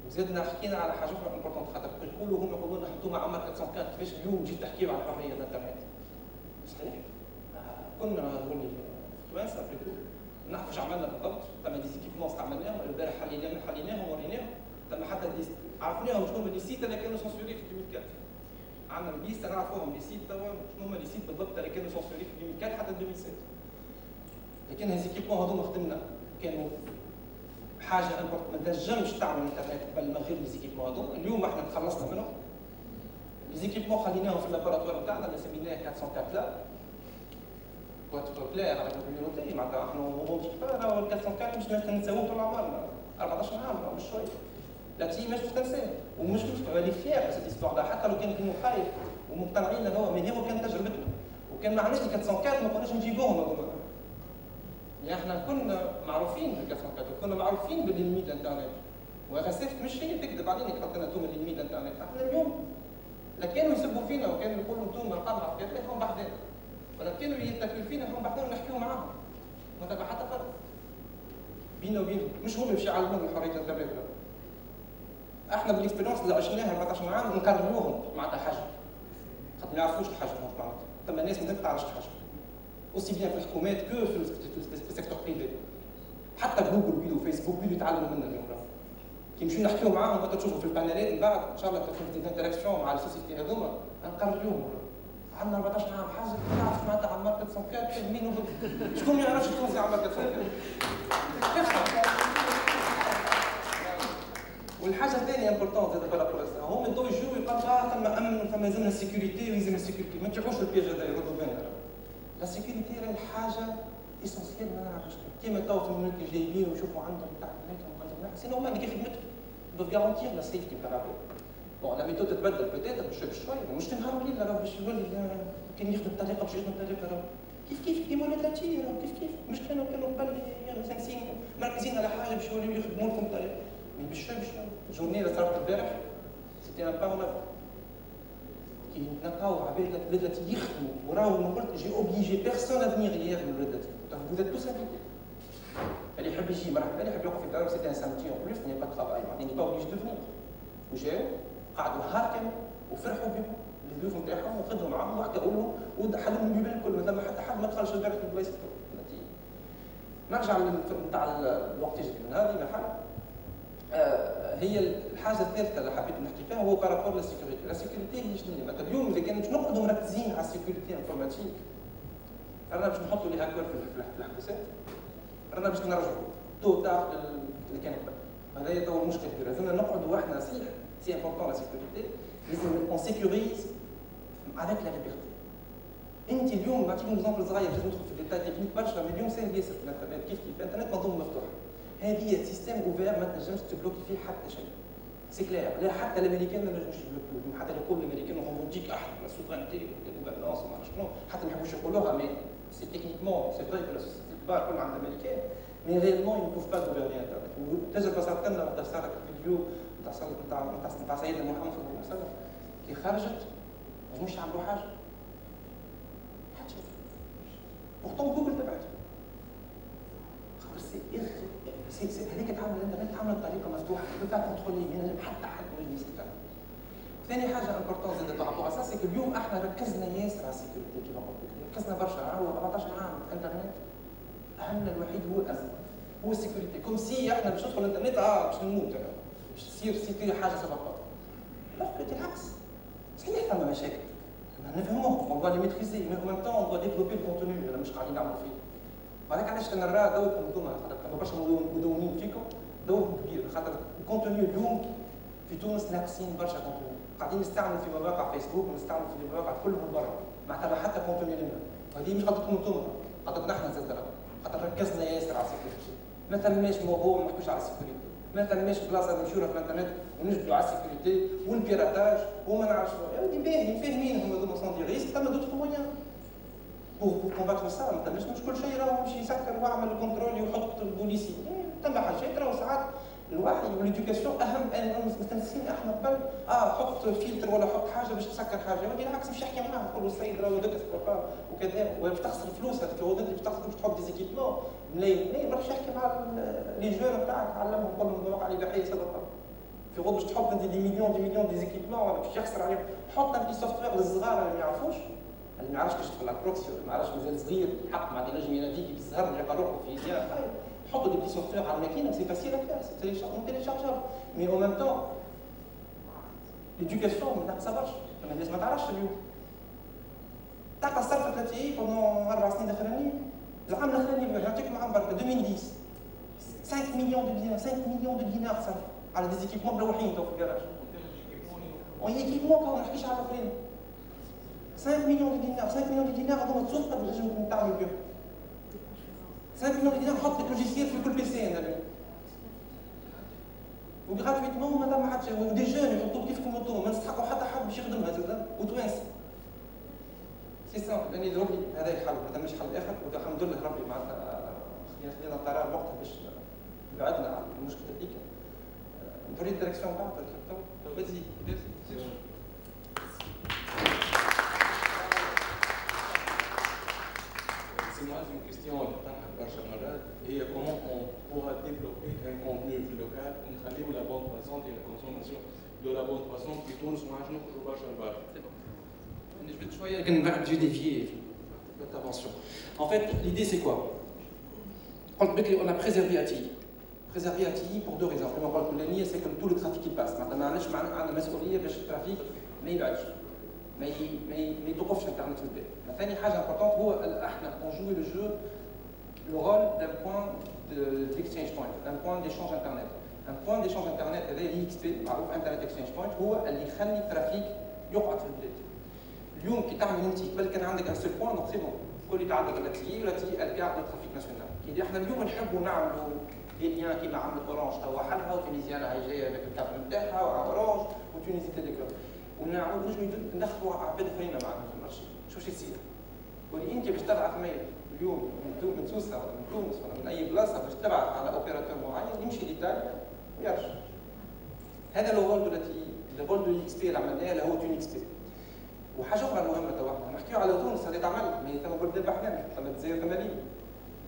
وزدنا حكينا على حاجه اخرى امبورطونت خاطر يقولوا هم يقولوا لنا حطوا مع عمر 404 كيفاش اليوم جيت تحكيوا على حريه الانترنت. صحيح كنا نقول توانسه ابريتو نعرف واش عملنا بالضبط ثم دي زيكيبمون استعملناهم البارح حليناهم وريناهم ثم حتى عرفناهم شنو هما لي سيت اللي كانوا سونسوري في 2004 عندنا ليست نعرفوهم لي سيت توا شنو هما لي سيت بالضبط اللي كانوا سونسوري في 2004 حتى 2007 لكن هالزيكيبمون هذوما خدمنا كانوا حاجه ما تنجمش تعمل الانترنت قبل من غير لي زيكيبمون هذوما اليوم احنا تخلصنا منهم لي زيكيبمون خليناهم في اللابوراتوار نتاعنا اللي سميناه 404 لا pour être clair avec la communauté معناتها احنا نقولوا راهو 404 مش نتساووا طول عمرنا 14 عام مش شويه لا تي مش تنساه ومش مشكله اللي فيها في هيستوار ده حتى لو كان كانوا خايف ومقتنعين انه هو من هو كان تجربتنا وكان ما عملش 404 ما كناش نجيبوهم هذوما يعني احنا كنا معروفين بال 404 وكنا معروفين بالليميت الانترنت وغسيف مش هي تكذب علينا كي حطينا انتم الليميت الانترنت احنا اليوم لا كانوا يسبوا فينا وكانوا يقولوا انتم القمع في هم بحذانا ولا كانوا يتكلوا فينا هم بحذانا ونحكيوا معاهم ما تبع حتى فرق بينا وبينهم مش هم باش يعلمونا حريه الانترنت احنا بالاكسبيرونس اللي عشناها 14 عام نكرروهم معناتها حاجه خاطر ما يعرفوش الحاجه معناتها ثم الناس ما تعرفش الحاجه اوسي بيان في الحكومات كو في السيكتور بريفي حتى جوجل بيدو وفيسبوك بيدو يتعلموا منا اليوم كي نمشيو نحكيو معاهم وانت تشوفوا في البانيلات من بعد ان شاء الله تكون دي انتراكسيون مع السوسيتي هذوما نقرروهم عندنا 14 عام حاجه تعرف معناتها عمار 404 مين شكون ما يعرفش شكون عمار 404 والحاجه الثانيه امبورطون زاد بارابور هم يبداو يجيو يقولوا ثم امن ثم يلزمنا السيكوريتي ويلزم السيكوريتي ما تروحوش البياج هذا يردوا بالنا لا سيكوريتي راهي حاجه اسونسيال ما نعرفش كيما تو في الملك جايبين ويشوفوا عندهم تعليماتهم عندهم سينو هما اللي خدمتهم دو غارونتير لا سيفتي بارابور بون لا ميثود تتبدل بوتيتر بشوي بشوي مش تنهار وليله راه باش يولي كان يخدم بطريقه باش يخدم بطريقه راه كيف كيما ولات لاتي راه كيف مش كانوا قبل سانسين مركزين على حاجه باش يوليو يخدموا لكم بطريقه مي بشوي جورني اللي صارت البارح سيتي ان باور كي نلقاو عباد البلاد يخدموا وراهو ما قلت جي اوبليجي بيرسون افنيغ يير من البلاد vous êtes tous invités. اللي يحب يجي مرحبا اللي يحب يوقف في الدار سيتي ان سامتي اون بلوس ني با ترافاي معناتها ني با اوبليجي دو فينير وجاو قعدوا نهار كامل وفرحوا بهم الضيوف نتاعهم وخذوا معاهم وحكاوا لهم وحلوا لهم البيبان الكل ما ثم حتى حد ما دخلش البارح في البلايص نرجع نتاع الوقت من هذه مرحله هي الحاجه الثالثه اللي حبيت نحكي فيها هو بارابور للسيكوريتي، لا سيكوريتي هي شنو مثلا اليوم اذا كانت نقعدوا مركزين على السيكوريتي انفورماتيك رانا باش نحطوا لي هاكر في الحبسات رانا باش نرجعوا تو تاع اللي كان قبل هذا تو المشكل كبير لازمنا نقعدوا احنا صحيح سي امبورطون لا سيكوريتي لازم اون سيكوريز افيك لا ليبرتي انت اليوم نعطيكم اكزومبل صغير لازم ندخل في الديتاي تكنيك برشا اليوم ساهل ياسر في الانترنت كيف الانترنت منظومه مفتوحه هذه سيستم اوفير ما تنجمش تبلوكي فيه حتى شيء سي كلير لا حتى الامريكان ما نجموش يبلوكيو حتى يقولوا الامريكان ريفونديك احنا لا سوفرانتي ولا غوفرنونس وما نعرفش شنو حتى ما يحبوش يقولوها مي سي تكنيكمون سي فري كو لا سوسيتي الكبار كلهم عند الامريكان مي ريالمون يو بوف با غوفرني انترنت وتجربه صارت لنا وقت صارت الفيديو نتاع سيدنا محمد صلى الله عليه وسلم كي خرجت ما نجموش يعملوا حاجه حتى بورتون جوجل تبعت سي هذيك تعمل الانترنت تعمل بطريقه مفتوحه ما كونترولي من حتى حد ما يجي يستفاد. ثاني حاجه امبورطون زاد بارابور على اساس اليوم احنا ركزنا ياسر على السيكوريتي كيما قلت لك ركزنا برشا هو 14 عام في الانترنت همنا الوحيد هو الازمه هو السيكوريتي كوم سي احنا باش ندخل الانترنت باش نموت باش تصير سيتي حاجه سبقات لا بالعكس صحيح ثم مشاكل نفهموهم اون دوا لي ميتريزي مي اون ميم طون اون دوا ديفلوبي الكونتوني اللي مش قاعدين نعملوا فيه وهذاك علاش انا نرى دوركم انتم خاطر برشا مدونين فيكم دوركم كبير خاطر الكونتوني اليوم في تونس ناقصين برشا كونتوني قاعدين نستعملوا في مواقع فيسبوك ونستعملوا في مواقع كلهم برا ما تبع حتى كونتوني لنا هذه مش خاطركم انتم خاطرنا احنا زاد خاطر ركزنا ياسر على السيكوريتي ما ثماش موضوع ما نحكوش على السيكوريتي ما ثماش بلاصه نمشيو في الانترنت ونجبدوا على السيكوريتي والبيراتاج وما نعرفش يا ودي باهي فاهمين هما هذوما سون دي ريسك ثم دوتر مويان pour combattre ça ما تمش كل شيء راهو يمشي يسكر واعمل كونترول ويحط البوليسي ثم حاجات راهو ساعات الوعي والإديوكاسيون اهم ان مستنسين احنا قبل حط فلتر ولا حط حاجه باش تسكر حاجه ولكن بالعكس مش يحكي معاه نقول له السيد راهو هذاك سبوبا وكذا باش تخسر فلوس هذاك هو انت باش تحط دي زيكيبمون ملايين باش يحكي مع لي جون تاعك تعلمهم قول لهم المواقع الاباحيه سبقا في غد باش تحط دي مليون دي زيكيبمون ولا باش يخسر عليهم حط ان بي سوفت وير للصغار اللي ما يعرفوش اللي ما يعرفش كيفاش يدخل على البروكسي ولا ما يعرفش مازال صغير حق مع نجم ينافيكي بالزهر يلقى روحه في ديار حطوا دي بي سوفت وير على الماكينه سي فاسيل افير سي تيليشارجابل مي او ميم طون ليديوكاسيون ناقصه برشا الناس ما تعرفش اليوم تاع الصرف التي بوندون 4 سنين الاخرانيين العام الاخراني نعطيكم عام برك 2010 5 مليون دو دينار صرف على دي زيكيبمون مروحين تو في الكراج اون ايكيبمون ما نحكيش على الاخرين 5 millions de dinars. 5 millions de dinars هذوما تسوق باش نجم تعمل بهم. 5 millions de dinars نحط لك لوجيسيال في كل بي سي انا اليوم. وغراتويتمون ماذا ما حدش ودي جون يحطوا كيفكم انتم ما نستحقوا حتى حد باش يخدمها زاد وتوانسه. سي سامبل يعني ضروري هذا الحل هذا مش حل اخر والحمد لله ربي معناتها خلينا قرار وقتها باش بعدنا عن المشكله هذيك. ضروري الديريكسيون تاعها vas-y. C'est moi une question et comment on pourra développer un contenu local ونخليه la bonne façon et la consommation de la bonne façon في تونس ما عادش نخرجوا برشا لبرا. Je vais choisir لكن بعد j'ai dévié l'intervention. En fait, l'idée c'est quoi? On a préservé ATI. Préserver ATI pour deux raisons. La première, c'est que tout le trafic qui passe. Maintenant, on a مسؤولية باش الترافيك ما يبعدش. ما يتوقفش الانترنت في البلاد. ثاني حاجة importante هو احنا on joue le jeu le rôle d'un point d'exchange point, d'un point d'échange internet. Un point d'échange internet هذا IXP معروف انترنت اكسشينج بوينت هو اللي يخلي الترافيك يقعد في البلاد. اليوم كي تعمل انت قبل كان عندك ان سول بوان دونك سي بون كل اللي عندك الاتي الكارت دو ترافيك ناسيونال. كي احنا اليوم نحبوا نعملوا دي ليان كيما عملت اورانج توا حلها وتونيزيان هاي جايه avec الكابل نتاعها واورانج وتونيزي تيليكوم ونعاودوا نجموا ندخلوا عباد اخرين معنا في المارشي. شوف شو يصير؟ واللي انت باش تبعث ميل اليوم من سوسه ولا من تونس ولا من اي بلاصه باش تبعث على اوبيراتور معين يمشي لايطاليا ويرجع. هذا لو رول دو اكس بي اللي عملناه اللي هو تون اكس بي. وحاجه اخرى مهمه تو احنا نحكيو على تونس هذه تعمل مي ثم برد بحنا ثم الجزائر ثم ليبيا.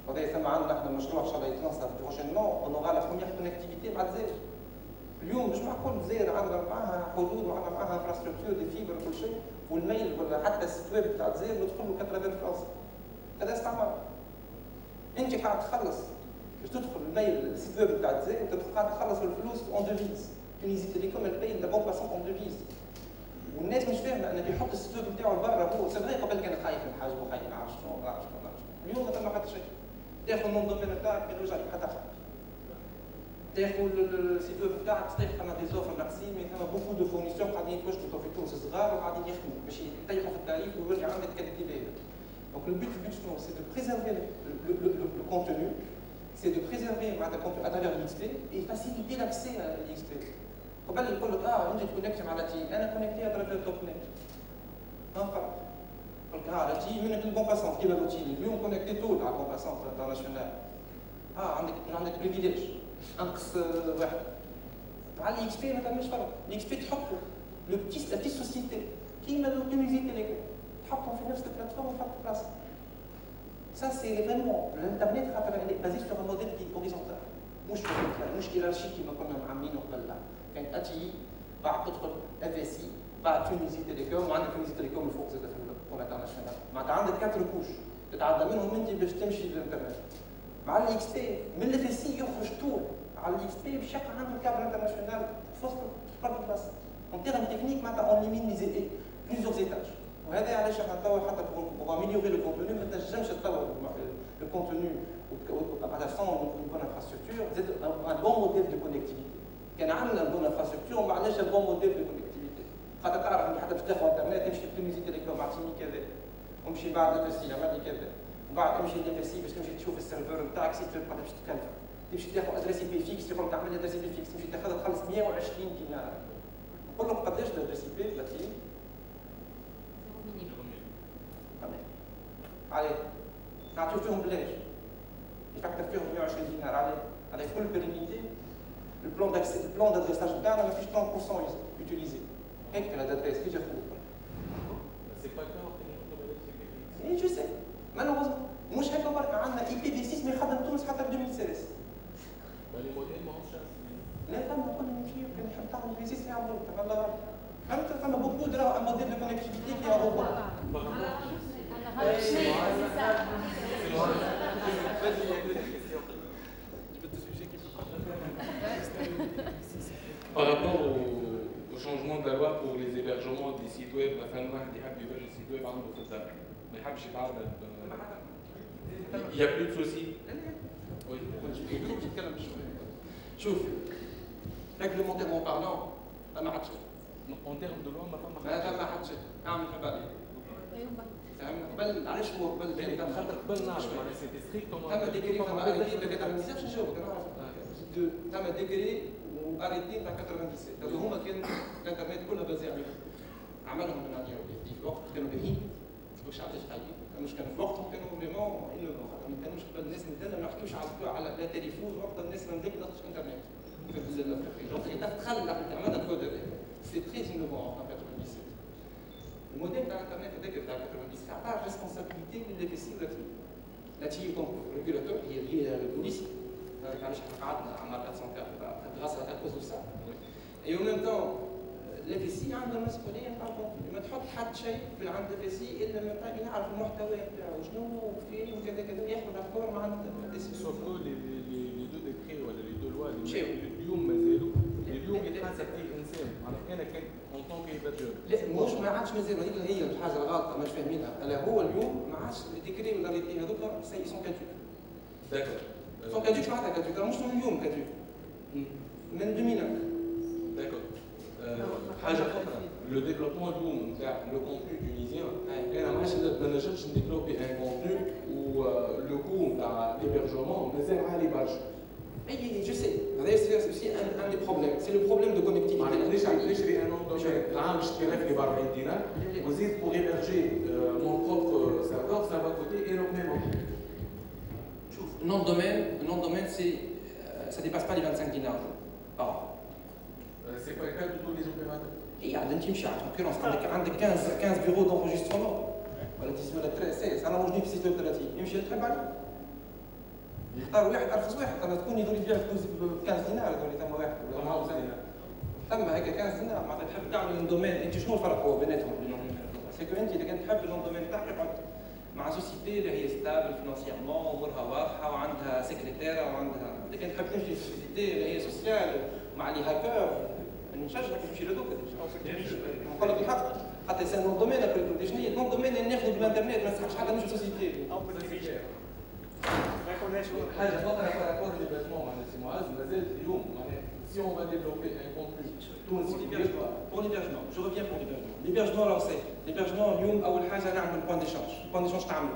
وهذا ثم عندنا احنا مشروع ان شاء الله يتنصر بروشينمون اون اورا لا بروميير كونيكتيفيتي مع الجزائر. اليوم مش معقول الجزائر عندنا معاها حدود وعندنا معاها انفراستركتور دي فيبر وكل شيء والميل ولا حتى السيت ويب تاع الجزائر يدخل له 80 فرنسا. هذا استعمار. انت قاعد تخلص باش تدخل الميل السيت ويب تاع الجزائر انت قاعد تخلص الفلوس اون ديفيز. تونيزي تيليكوم الباي لا بون باسون اون ديفيز. والناس مش فاهمه ان اللي يحط السيت ويب نتاعو لبرا هو سي فري قبل كان خايف من حاجه وخايف ما عرفش شنو ما عرفش اليوم ما ثم حتى شيء. تاخذ النون دومين نتاعك ما يرجع لك حتى حاجه. تاخذ السيت ويب نتاعك تلقى ثم دي زوفر ماكسيم ثم بوكو دو فورنيسيون قاعدين يتوجدوا في تونس صغار وقاعدين يخدموا باش يطيحوا في التاريخ ويولي عندك كاليتي. Donc le but c'est de préserver le contenu, c'est de préserver à travers l'XP et faciliter l'accès à l'XP. قبل يقول لك انت تكونكت مع تي انا كونكتي على الدوت نت. ما فرق. قلت لا تي منك البون باسون كيما روتيني اليوم كونكتي طول على البون باسون انترناسيونال. عندك بريفيليج انقص واحد. مع الاكس بي ما تعملش فرق. الاكس بي تحطوا لا بتيت سوسيتي كيما تونيزي تيليكوم تحطهم في نفس البلاتفورم وتحط بلاصه. Ça c'est vraiment l'internet est basé sur un modèle qui est horizontal. مش هيرارشي كما كنا عاملينه قبل. كانت اتي بعد تدخل اف اس سي بعد تونيزي تيليكوم وعندك تونيزي تيليكوم الفوق زاد في الانترناسيونال. معناتها عندك 4 كوش تتعدى منهم انت باش تمشي للانترنت. مع الاكس بي من الاف اس سي يخرج طول على الاكس بي باش يبقى عنده كابل انترناسيونال في وسط برا البلاصه. اون تيرم تكنيك معناتها اون ليمين لي بليزيور ايتاج. وهذا علاش احنا توا حتى بور اميليوري لو كونتوني ما تنجمش تطور لو كونتوني على سون اون بون انفراستركتور زاد ان بون موديل دو كونيكتيفيتي. كان عندنا بون انفراستركتور وما عندناش بون موديل دو كونيكتيفيتي. خاطر تعرف انت حتى باش تاخذ انترنت تمشي لتونيزي تيليكوم اعطيني كذا ومشي بعد الاف اس سي عمل لي كذا وبعد تمشي للاف اس سي باش تمشي تشوف السيرفر نتاعك سيت ويب باش تكلف تمشي تاخذ ادريس اي بي فيكس يقول لك اعمل لي ادريس اي بي فيكس تمشي تاخذها تخلص 120 دينار. نقول لك قداش الادريس اي بي 30 عليه نعطيو فيهم بلاش يفكر فيهم 120 دينار عليه كل بيريميتي. البلان دادريساج نتاعنا ما فيش 30% يوتيليزي. هيك الادريس كيف ياخذوه؟ سي با كا اي جو سي مالوغوزمون مش هيك برك عندنا اي بي في 6 ما يخدم تونس حتى ب 2016. لي موديل ماهمش لا فما كل نمشيو كان يحب تعمل في 6 يعملوا تفضل. فهمت فما بوكو درا ان موديل دو كونيكتيفيتي كي هو Par rapport au changement de la loi pour les hébergements des sites web, مثلا واحد يحب يبرج السيت ويب عنده في الدار ما يحبش يتعرض il y a plus de soucis. Oui, نتكلم شويه. شوف ريغلومونتيرمون بارلون ما عادش. En termes de loi, ما عادش اعمل حبالي. قبل علاش هو قبل كان خاطر قبل نعرف معناها سيتي ستريكتومون تم ديكري تم اريتي تاع 97 باش نجاوبك انا نعرف تم ديكري واريتي تاع 97 هذو هما كان الانترنت كله بازي عليهم عملهم من عليهم في وقت كانوا باهيين مش علاش خايبين مش كانوا في وقتهم كانوا فريمون انوفون خاطر ما كانوش قبل الناس مثلا ما نحكيوش على لا تليفون وقت الناس ما بدات تدخل انترنت في دخل عملنا الكود هذاك سي تري انوفون en 97 الموديل تاع الانترنت هذاك تاع 97 عطاه ريسبونسابيلتي للي بي سي لا تي دونك ريغولاتور هي البوليس علاش قعدنا عام 404 غاس à cause de ça et en même temps لا بي سي عنده مسؤوليه تاع ما تحط حد شيء في عند لا بي سي الا ما يعرف المحتوى نتاعو شنو فين وكذا كذا ياخذ افكار مع الديسيسيون سورتو لي دو ديكري ولا لي دو لوا اليوم مازالوا اليوم يتحاسب اي انسان معناها انا كان اون طون كيفاتور لا مش ما عادش مازال هي الحاجه الغلطه مش فاهمينها الا هو اليوم ما عادش الديكري ولا ريتي هذوك سي سون كاتوك داكور سون كاتوك معناتها كاتوك مش من اليوم كاتوك من 2009 داكور حاجه اخرى لو ديفلوبمون اليوم نتاع لو كونتوني تونيزيان انا ما نجمش نديفلوبي ان كونتوني و لو كو نتاع ليبرجمون مازال عالي برشا. اي جو سي هذا سي ان دي بروبليم سي لو بروبليم دو كونيكتيفيتي معناها نشري ان نون دومين العام اشتراك ب 40 دينار وزيد بور هيبرجي مون بروبر سيرفور ça va coûter énormément. شوف النون دومين سي ça dépasse pas les 25 dinars par an. C'est pas le cas de tous les opérateurs. اي عاد انت تمشي على الكونكورونس عندك 15 بيرو دونجسترومون ولا 10 ولا 13 انا موجودين في 36 يمشي يتحب عليه يختار واحد ارخص واحد انا تكون يدور يبيع ب 15 دينار يقول لي ثم واحد ولا 5 دينار ثم هيك 15 دينار معناتها تحب تعمل من دومين انت شنو الفرق هو بيناتهم سيكو انت اذا كنت تحب الدومين تاعك تقعد مع سوسيتي اللي هي ستابل فينانسيرمون امورها واضحه وعندها سكرتيره وعندها اذا كنت تحب تمشي سوسيتي اللي هي سوسيال مع لي هاكر نشجعك تمشي لهذوك نقول لك الحق حتى سي نون دومين ابري تو شنو هي نون دومين اللي ناخذ بالانترنت ما نسحبش حتى نمشي سوسيتي حاجه اخرى بارابور ليبرجمون معناها سي معاذ مازال اليوم معناها si on va développer un contenu pour l'hébergement, je reviens pour l'hébergement. L'hébergement lancé. L'hébergement, اليوم أول حاجة نعمل بوان ديشانج. بوان ديشانج تعمل.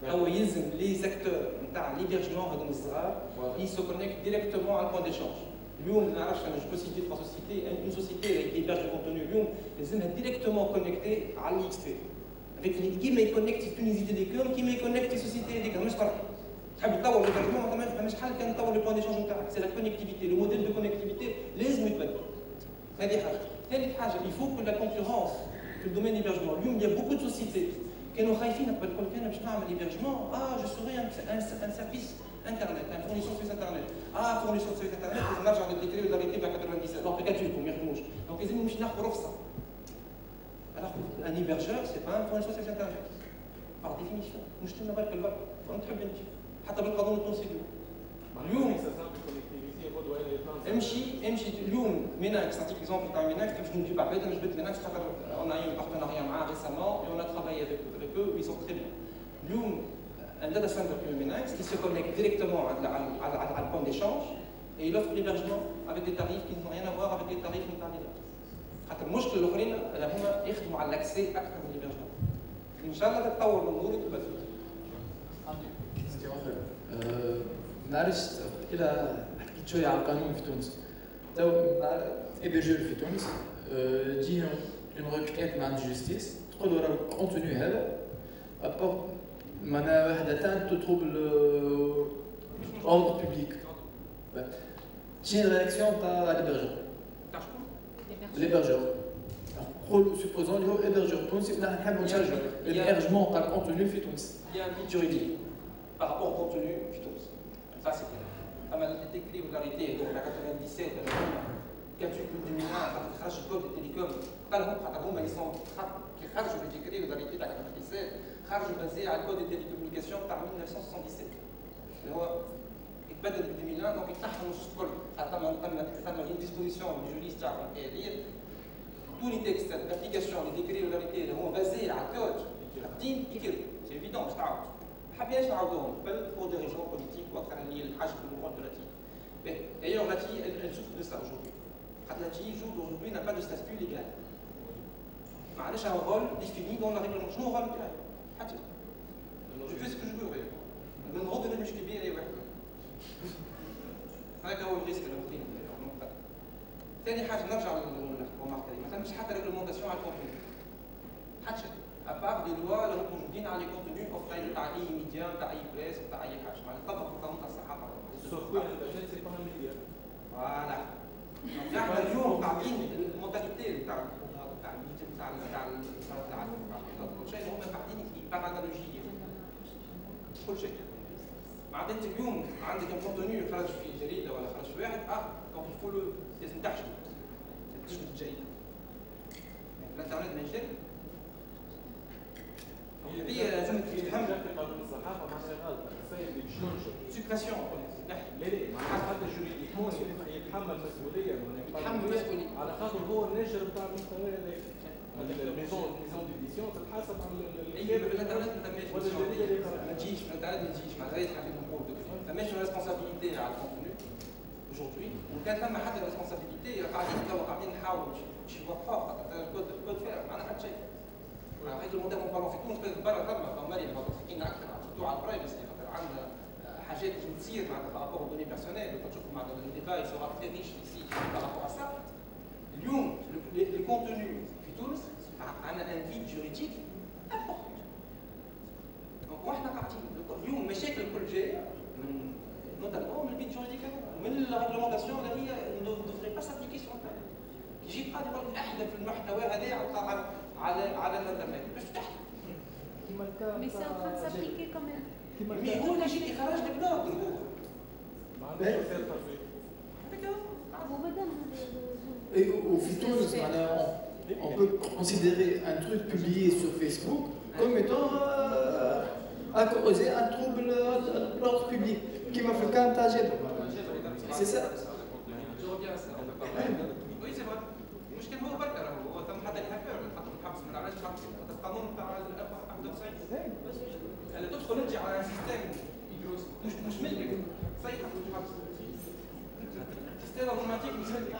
هو يلزم لي زاكتور نتاع l'hébergement هذوما الصغار ils se connectent directement على البوان ديشانج. اليوم ما نعرفش انا جو سيتي 3 سوسيتي اون سوسيتي اللي هيبرج الكونتوني اليوم لازمها ديريكتومون كونيكتي على الاكس بي. avec كيما يكونيكتي تونيزي تيليكوم كيما يكونيكتي سوسيتي هذيك مش فرق. تحب تطور ليبرجمون ما فماش حل كان تطور لي بوان ديشانج نتاعك سي لا كونيكتيفيتي لو موديل دو كونيكتيفيتي لازم يتبدل هذه حاجه ثالث حاجه il faut que la concurrence في الدومين ليبرجمون اليوم il y a beaucoup de sociétés كانوا خايفين قبل كل كان باش نعمل ليبرجمون جو سوري ان سيرفيس انترنت ان فورنيسور سيرفيس انترنت فورنيسور سيرفيس انترنت لازم نرجع للديكري ولا ريتي تاع 97 دونك كاتيكم ما يخدموش دونك لازم نمشي ناخذ رخصه alors un hébergeur c'est pas un fournisseur de service internet par définition مش تما برك البرك نحب انت حتى بالقانون التونسي اليوم امشي اليوم ميناكس نعطيك اكزومبل تاع ميناكس باش نجيب عباد انا جبت ميناكس خاطر اون اي بارتناريا معاه ريسامون اي اون ا ترافايي افيك eux ils sont très bien اليوم un data center comme Minax qui se connecte directement à le point d'échange et il offre l'hébergement avec des tarifs qui n'ont rien à voir avec les tarifs نتاع خاطر المشكل الاخرين هما يخدموا على الاكسي اكثر من الهيبرجمون ان شاء الله تتطور الامور وتبدل نعرفش الى حكيت شويه على القانون في تونس تو ايبرجور في تونس تجيهم اون روكيت مع الجوستيس تقول له راه الكونتوني هذا ابور معناها وحده تتروبل اوردر بوبليك تجي الرياكسيون تاع ليبرجور ليبرجور نقولوا سوبوزون اللي هو ايبرجور تونسي نحن نحبوا نشجعوا الهيبرجمون تاع الكونتوني في تونس جوريديك par rapport au contenu du Toulouse. Ça c'est clair. أما التكريم والاريتي donc la 97 كاتشوك 2001 خاطر خرج كود التليكوم قالهم خاطر هما اللي سون كي خرجوا التكريم والاريتي تاع 97 خرجوا بازي على الكود التليكومينيكاسيون تاع 1977 اللي هو يتبدل ب 2001 دونك يفتح النص الكل خاطر ثم une disposition du juriste تاعهم كيدير tous les textes d'application les décrets والاريتي اللي هما بازي على الكود حاطين يكري سي ايفيدون مش تعاود حابيناش نعاودوهم بل pour des raisons politiques واكثر اللي الحاجه بالموضوع de Lati. D'ailleurs Lati elle souffre de ça aujourd'hui. Lati aujourd'hui n'a pas de statut légal. ما عندناش un rôle défini dans la règlement. شنو هو الرول تاعي؟ حتى جو في سكو جو فو نغض انا مش كبير اي واحد هذا هو الريسك اللي ممكن. ثاني حاجه نرجع للمارك هذه ما ثمش حتى ريغلومونتاسيون على الكونتوني حتى شيء ابار دي لوا اللي موجودين على لي كونتوني اوفرين تاع اي ميديا تاع اي بريس تاع اي حاجه معناتها طبق القانون تاع الصحافه سي با ميديا فوالا احنا اليوم قاعدين المونتاليتي تاع كل شيء هم قاعدين بارانالوجيه كل شيء معناتها انت اليوم عندك ان كونتوني خرج في جريده ولا خرج في واحد دونك يقولوا لازم تحشد الجريده الانترنت ما يجري هي لازم تفهم في قانون الصحافه معناها غلط السيد اللي باش ينشر سيبراسيون لا معناها حتى جوريديكمون يتحمل مسؤوليه على خاطر هو الناشر بتاع المحتوى هذاك الميزون ديديسيون تتحاسب على الانترنت ما تجيش الانترنت ما تجيش معناتها هذه حاجه نقول ما فماش ريسبونسابيلتي على الكونتوني aujourd'hui وكان ثم حتى ريسبونسابيلتي قاعدين نحاولوا شي وفاق الكود فيها معنا حتى شيء هذا الموديل مقارنه في تونس برا ثم مالي متفقين اكثر على البرايفسي خاطر عندنا حاجات لازم تصير معناتها بارابور aux données personnelles تشوفوا معناتها الديبا سورا تري ريش ici بارابور à ça اليوم لي كونتوني في تونس عندنا ان فيد جوريديك امبورتون دونك واحنا قاعدين اليوم مشاكل الكل جايه من نوتامون من الفيد جوريديك ومن لا ريغلومونتاسيون اللي هي ne devrait pas s'appliquer sur internet يجي قاعد يقول احذف المحتوى هذا على الانترنت باش تحت Mais c'est en train de s'appliquer quand même. مي هو اللي يجي يخرج لك بلاد هو ما عندوش وسائل ترفيه Et au Tunis, on peut considérer un truc publié sur Facebook comme étant à causer un trouble de l'ordre public, qui m'a fait qu'un tagé. C'est ça. Je reviens à ça. Oui, c'est vrai. المشكل هو بركه هو تم حتى الهاكر حطوا في الحبس من علاش القانون تاع 91 اللي تدخل انت على سيستم مش ملك صيحه في الحبس سيستم اوتوماتيك مش ملك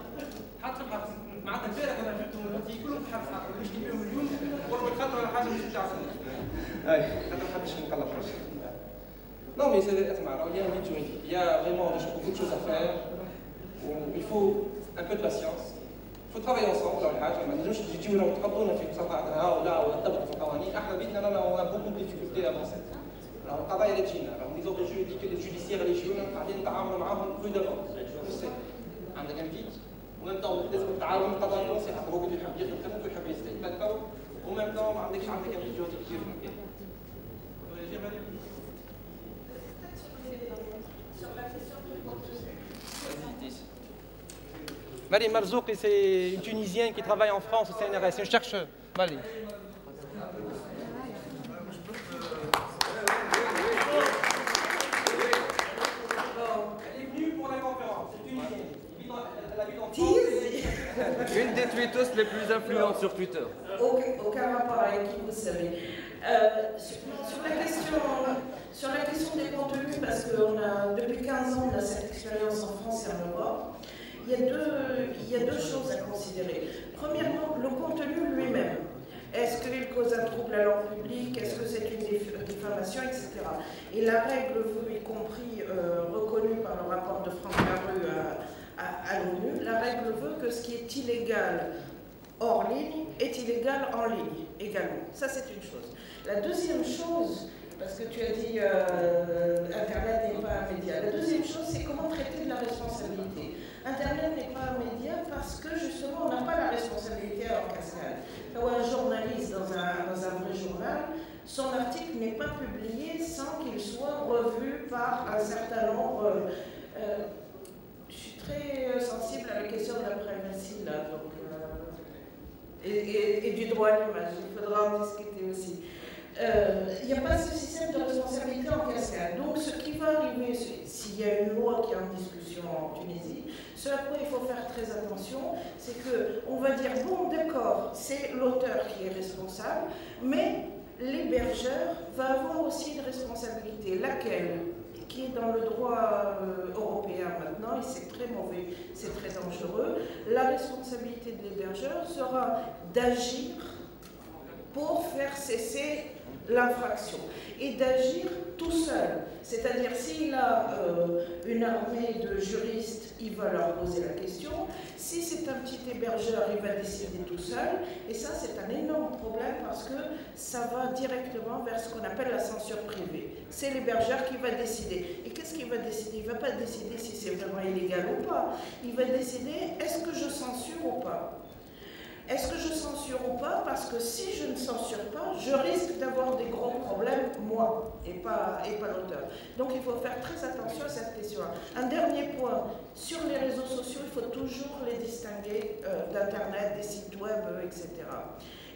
حط في الحبس معناتها امبارح انا جبتهم كلهم في الحبس مش كيبيعوا مليون وربما يخلوا على حاجه مش بتاعهم اي انا ما حبيتش نقلب حاجه Non mais c'est il y a un vide juridique, il y a vraiment beaucoup de choses à faire, il faut un peu de patience. Il faut travailler ensemble على حاجه ما نجمش يجيو يتحطونا في صفحه هؤلاء ونطبقوا في القوانين احنا بيتنا رانا on a beaucoup de difficultés à avancer. راهو القضايا اللي تجينا راهو لي زوردر جوريديك لي جوديسيير اللي يجيونا قاعدين نتعاملوا معاهم برودمون عندك ان فيد وميم طون لازم التعاون القضائي الروسي حتى هو يحب ياخذ خدمته ويحب يستفاد وميم طون ما عندكش عندك ان فيد جوريديك كثير في المكان. Marie Marzouki, c'est une Tunisienne qui travaille en France au CNRS, c'est une chercheuse. Marie. Elle est venue pour la conférence, c'est tunisienne. Elle habite en France. Une des tweetos les plus influentes sur Twitter. Aucun rapport avec qui vous savez. Sur la question des contenus, parce que depuis 15 ans, on a cette expérience en France et en Europe, il y a deux choses à considérer. Premièrement, le contenu lui-même. Est-ce qu'il cause un trouble à l'ordre public? Est-ce que c'est une diffamation, etc. Et la règle veut, y compris reconnue par le rapport de Franck Larue à l'ONU, la règle veut que ce qui est illégal hors ligne est illégal en ligne également. Ça, c'est une chose. La deuxième chose, parce que tu as dit Internet n'est pas un média. La deuxième chose, c'est comment traiter de la responsabilité. Internet n'est pas un média parce que justement, on n'a pas la responsabilité en cascade. Quand un journaliste dans un vrai journal, son article n'est pas publié sans qu'il soit revu par un certain nombre. Je suis très sensible à la question de la privacy là, donc, et du droit à l'image. Il faudra en discuter aussi. Il n'y a pas ce système de responsabilité en cascade. Donc ce qui va arriver, s'il y a une loi qui est en discussion en Tunisie, ce à quoi il faut faire très attention, c'est qu'on va dire, bon d'accord, c'est l'auteur qui est responsable, mais l'hébergeur va avoir aussi une responsabilité. Laquelle? Qui est dans le droit européen maintenant, et c'est très mauvais, c'est très dangereux. La responsabilité de l'hébergeur sera d'agir pour faire cesser l'infraction et d'agir tout seul. C'est-à-dire s'il a une armée de juristes, il va leur poser la question. Si c'est un petit hébergeur, il va décider tout seul. Et ça, c'est un énorme problème parce que ça va directement vers ce qu'on appelle la censure privée. C'est l'hébergeur qui va décider. Et qu'est-ce qu'il va décider? Il ne va pas décider si c'est vraiment illégal ou pas. Il va décider, est-ce que je censure ou pas? Est-ce que je censure ou pas? Parce que si je ne censure pas, je risque d'avoir des gros problèmes, moi, et pas l'auteur. Donc il faut faire très attention à cette question-là. Un dernier point, sur les réseaux sociaux, il faut toujours les distinguer d'Internet, des sites web, etc.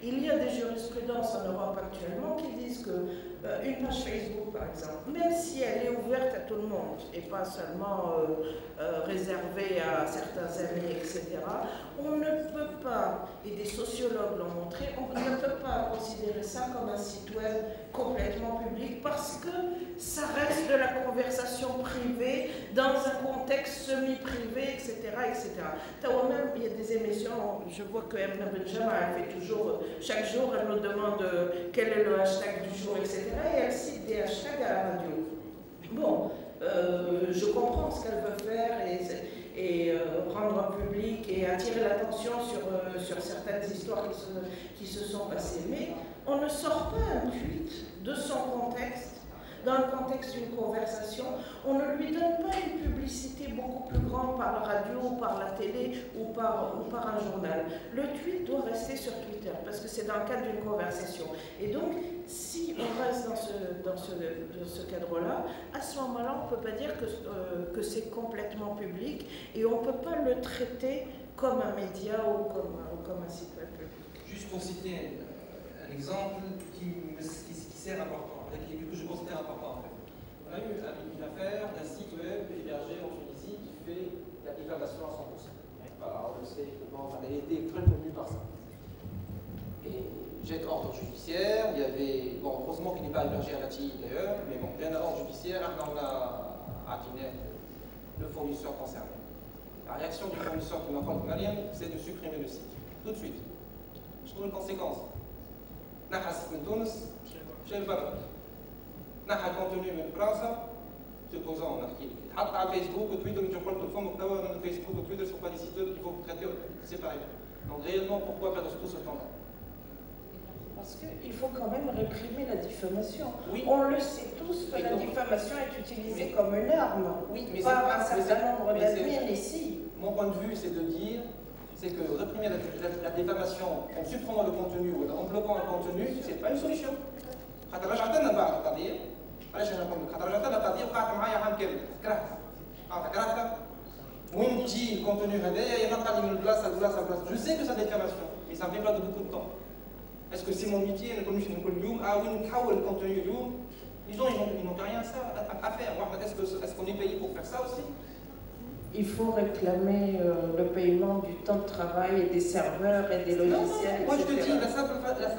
Il y a des jurisprudences en Europe actuellement qui disent qu'une page Facebook, par exemple, même si elle est ouverte à tout le monde et pas seulement réservée à certains amis, etc., on ne peut pas, et des sociologues l'ont montré, on ne peut pas considérer ça comme un site web complètement public parce que ça reste de la conversation privée dans un contexte semi-privé, etc., etc. Même, il y a des émissions, je vois que Emna Benjama, elle fait toujours, chaque jour, elle nous demande quel est le hashtag du jour, etc., et elle cite des hashtags à la radio. Bon, je comprends ce qu'elle veut faire et rendre en public et attirer l'attention sur certaines histoires qui se sont passées. Mais on ne sort pas un tweet de son contexte, dans le contexte d'une conversation. On ne lui donne pas une publicité beaucoup plus grande par la radio, ou par la télé ou par un journal. Le tweet doit rester sur Twitter parce que c'est dans le cadre d'une conversation. Et donc, si on reste dans ce cadre-là, à ce moment-là, on ne peut pas dire que c'est complètement public et on ne peut pas le traiter comme un média ou comme un site web public. Juste pour citer un exemple qui sert important, que je considère important en fait. On a eu une affaire d'un site web hébergé en Tunisie qui fait la diffamation à 100%. Alors on le sait, elle a été très connue par ça. Et j'ai ordre judiciaire, il y avait, bon, heureusement qu'il n'est pas hébergé à la TI d'ailleurs, mais bon, il y a un ordre judiciaire, on a attiné le fournisseur concerné. La réaction du fournisseur qui m'a compte Mariam, c'est de supprimer le site, tout de suite. Je trouve une conséquence. نحس من تونس مشى لبرا نحى كونتوني من فرنسا سيبوزون نحكي لك حتى على فيسبوك وتويتر انت قلت فمك توا فيسبوك وتويتر سو با دي سيت qu'il faut traiter séparément. Donc réellement pourquoi faire tout ce temps-là? Parce qu'il faut quand même réprimer la diffamation. Oui. On le sait tous que la diffamation est utilisée comme une arme. Oui, mais par un certain nombre d'admins ici. Mon point de vue, c'est de dire c'est que réprimer la diffamation en supprimant le contenu ou en bloquant un contenu, ce n'est pas une solution. خاطر رجعت لنا بعد القضيه علاش انا نقول لك خاطر رجعت لنا القضيه وقعت معايا عام كامل كرهتها كرهتها وين تجي الكونتوني هذايا ينقل من بلاصه لبلاصه لبلاصه جو سي كو سا ديفاماسيون مي سا فيبرا دو بوكو دو طون اسكو سي مون ميتي نقول مش نقول اليوم وين نحول الكونتوني اليوم les gens ils n'ont rien à faire. Est-ce qu'on est payé pour faire ça aussi? Il faut réclamer le paiement du temps de travail et des serveurs et des logiciels. Moi je te dis, la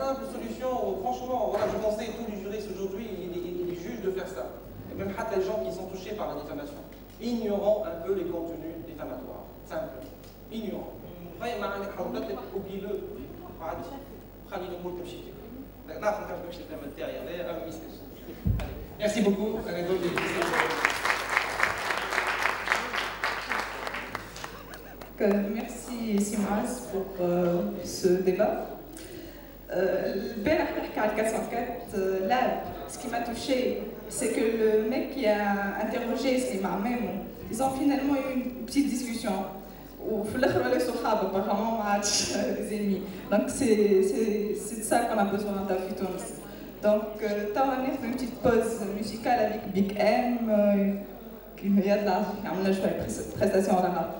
simple solution, franchement, voilà, je conseille tous les juristes aujourd'hui et les juges de faire ça. Et même les gens qui sont touchés par la diffamation. Ignorant un peu les contenus diffamatoires. Simple. Ignorant. Oublie-le. Merci beaucoup. Merci Simaz pour ce débat. Ben à 404, là, ce qui m'a touché, c'est que le mec qui a interrogé Slimane même, ils ont finalement eu une petite discussion. Ou apparemment des ennemis. Donc c'est de ça qu'on a besoin d'Afitons. Donc t'as une petite pause musicale avec Big M, qui me regarde là, on a joué une prestation en arabe.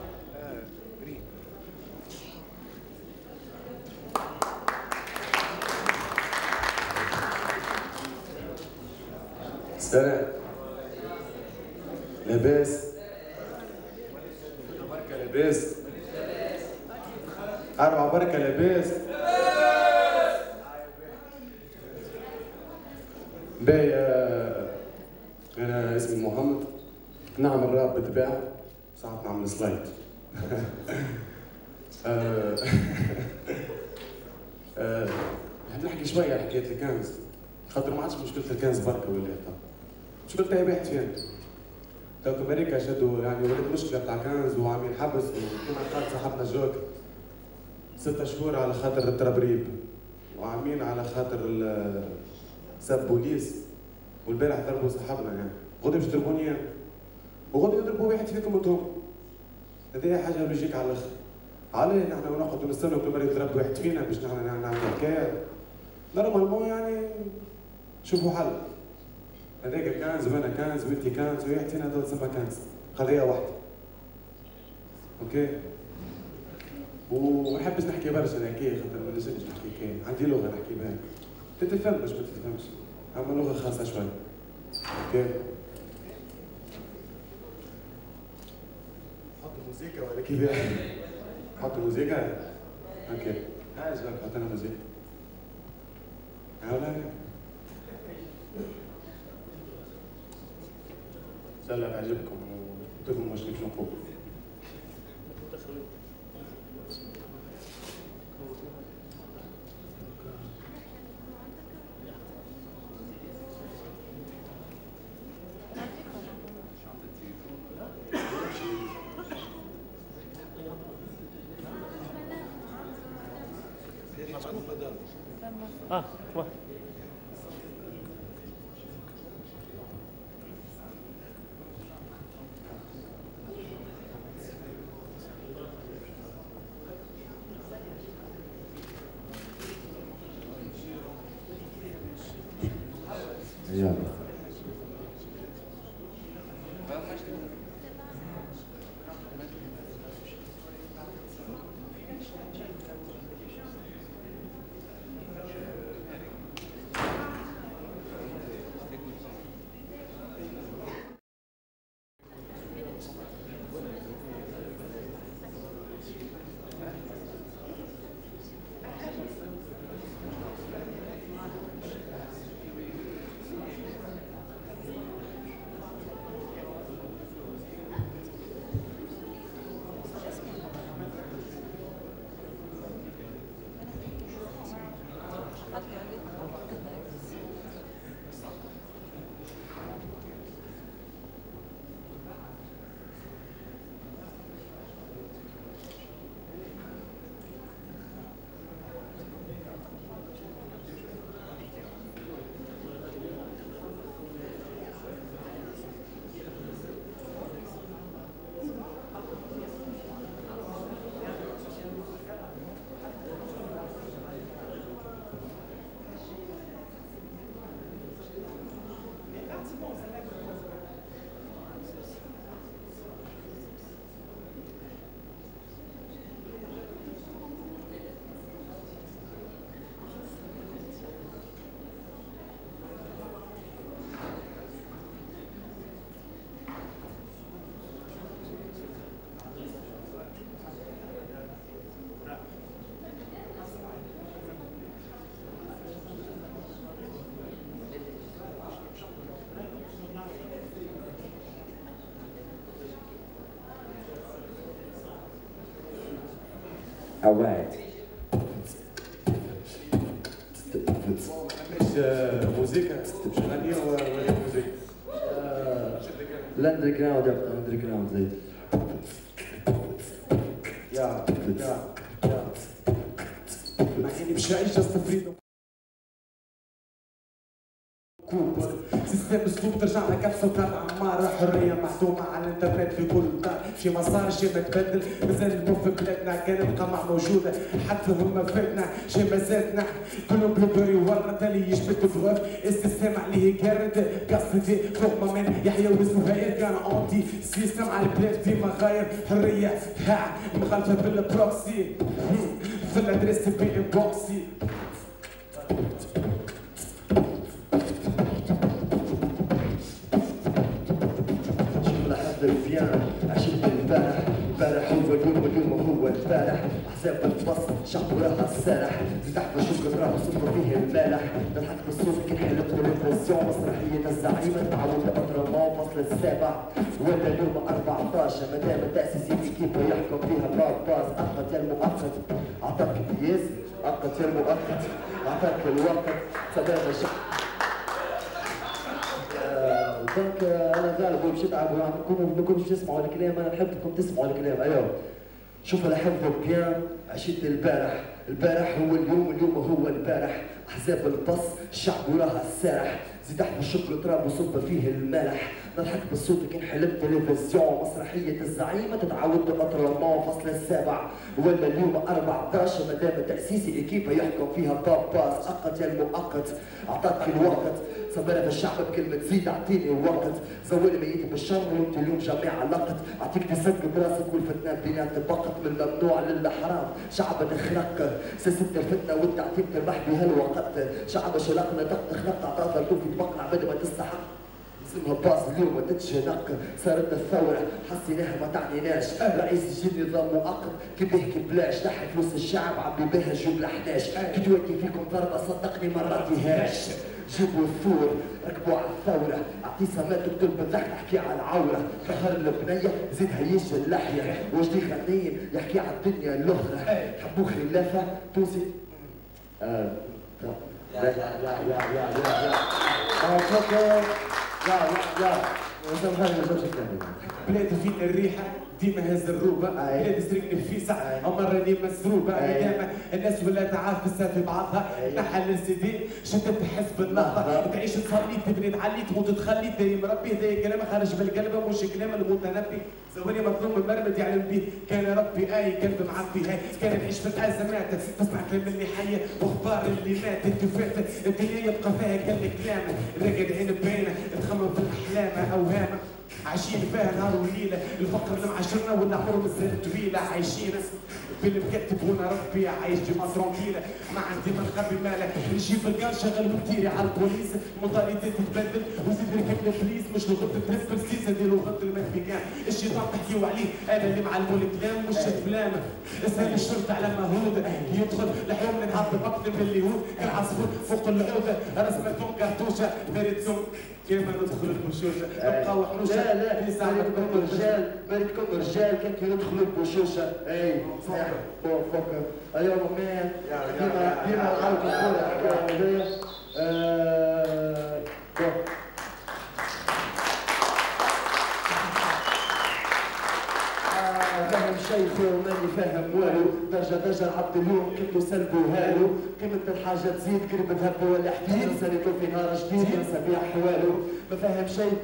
سلام لاباس بركة لاباس أربع بركة لاباس باهي أنا اسمي محمد نعمل راب بالطبيعة ساعات نعمل سلايد نحب نحكي شويه على حكايه الكنز، خاطر ما عادش مشكله الكنز بركه ولات، مشكلتها هي باحت فين. تو امريكا شدوا يعني ولات مشكله تاع كنز وعاملين حبس، وكما قال صاحبنا جوك 6 شهور على خاطر التربريب، وعامين على خاطر سب بوليس، والبارح ضربوا صاحبنا يعني، غدا باش يضربوني انا، وغدا يضربوا واحد فيكم انتم. هذه حاجه لوجيك على الاخر. علاه نحن نقعدوا نستنوا كل مره يضرب واحد فينا باش نحن نعملوا حكايه؟ نورمالمون يعني شوفوا حل. هذاك كنز وانا كنز وانتي كنز ويعطينا هذول تسمى كنز، قضيه واحده. اوكي؟ وما نحبش نحكي برشا الحكايه خاطر ما نجمش نحكي حكايه، عندي لغه نحكي بها. تتفهم باش ما تتفهمش، اما لغه خاصه شوي. اوكي؟ حطوا موسيقى ولا كيفاش؟ حطوا موسيقى؟ اوكي. هاي جاك حط لنا موسيقى. ولا ان شاء الله يعجبكم وتفهموا واش كيفاش نقول. واحد. يلا. All right. مش موسيقى باش نغني ولا موسيقى؟ الاندر جراوند يبقى اندر جراوند زي يا ما يعني مش عايش جاست فريدوم سيستم اسلوب ترجع لك بسكر عمارة حرية محتومة على الانترنت في كل دار شي مسار شي متبدل مازال المو في بلادنا كان القمع موجودة حتى هما فاتنا شي ما زادنا كلهم بلوبري ورد اللي يجبد بغوف السيستم عليه كارد قصدي فوق ما من يحيى واسمه هاير كان اونتي سيستم على البلاد ديما غاير حرية ها مخالفة بالبروكسي في الادريس بي انبوكسي عشت البارح هو اليوم هو البارح احزاب الفصل شعب راها السارح تحت شكر راه صفر فيه البارح نضحك بالصوت كي نحلق بالانفاسيون مسرحية الزعيم تعود اترمام الفصل السابع ولا اليوم 14 مدام تأسيسي كيف يحكم فيها باز أقد يا المؤقت أعطاك امتياز أقد يا المؤقت أعطاك الوقت سلام دونك انا غالب ومشيت على نكونوا باش تسمعوا الكلام انا نحبكم تسمعوا الكلام ايوه شوف انا حفظه بيان عشيت البارح هو اليوم هو البارح احزاب البص الشعب وراها السارح زيد احمد الشكر تراب وصب فيه الملح نضحك بالصوت كي نحلم تلفزيون مسرحية الزعيمة تتعاود بأطرمان فصل السابع ولا اليوم 14 مدام تأسيسي إكيبا يحكم فيها باز أقد يا المؤقت أعطاك الوقت صبرت الشعب بكلمة زيد أعطيني وقت زولي ميت بالشر وانت اليوم جميع لقت أعطيك تسد براسك والفتنة بينات بقت من الممنوع للحرام شعب نخرق سست الفتنة وانت أعطيك تربح بهالوقت شعب شلقنا دق خلق أعطاك الكوفي تبقنا عبد ما تستحق اسمها باص اليوم ما تتشنق صارت الثورة حسيناها ما تعنيناش رئيس الجيل نظام مؤقت كي بيحكي بلاش نحي فلوس الشعب عبي بيها جوب الحناش كي توكي فيكم ضربة صدقني ما راتيهاش جيبوا الثور ركبوا على الثورة اعتصامات تكتب بالضحك تحكي على العورة ظهر البنية زيد هيش اللحية وجدي خنين يحكي على الدنيا الأخرى حبوا خلافة توزي بلاد فينا الريحة ديما هز الروبة بلاد سرقني في ساعة أما راني مسروبة ديما الناس ولا تعافسها في بعضها نحل السيدي شدت حزب النهضة تعيش تصلي تبني تعلي تموت تخلي دايم ربي دايم كلام خارج من القلب مش كلام المتنبي زواني مظلوم المرمد يعلم به كان ربي قلب معبي هاي كان تعيش في الأزمات تسمع كلام اللي حية واخبار اللي ماتت كفاتت الدنيا يبقى فيها كلام راقد عين باينة تخمم في الأحلام أوهام عايشين فيها نهار وليله الفقر اللي معاشرنا ولا عمرهم السنه طويله عايشين بالمكتب هنا ربي عايش ديما ترونكيله ما عندي ما نخبي مالك نجيب القان شغل مديري على البوليس مطالبتي تتبدل وزيد ركب البوليس مش لغه تتنفس سيسه دي لغه المكان الشيطان تحكيو عليه انا اللي معلمو الكلام مش الفلام اسال الشرطه على مهود يدخل لحوم من هاب مقدم اليهود العصفور فوق العوده رسمتهم كرتوشه فريتهم كيف ندخل البشوشه نبقى وحنوشه لا بالكم رجال كان يدخلوا البشوشه اي صح فوق ايوه مان ديما نعاود نقول الحكايه هذيا فاهم شيخ وماني فاهم والو درجة العبد اليوم كنتو سلبوها له قيمة الحاجة تزيد قريب ذهب ولا حديد سالكو في نهار جديد ينسى حواله ما فاهم شيء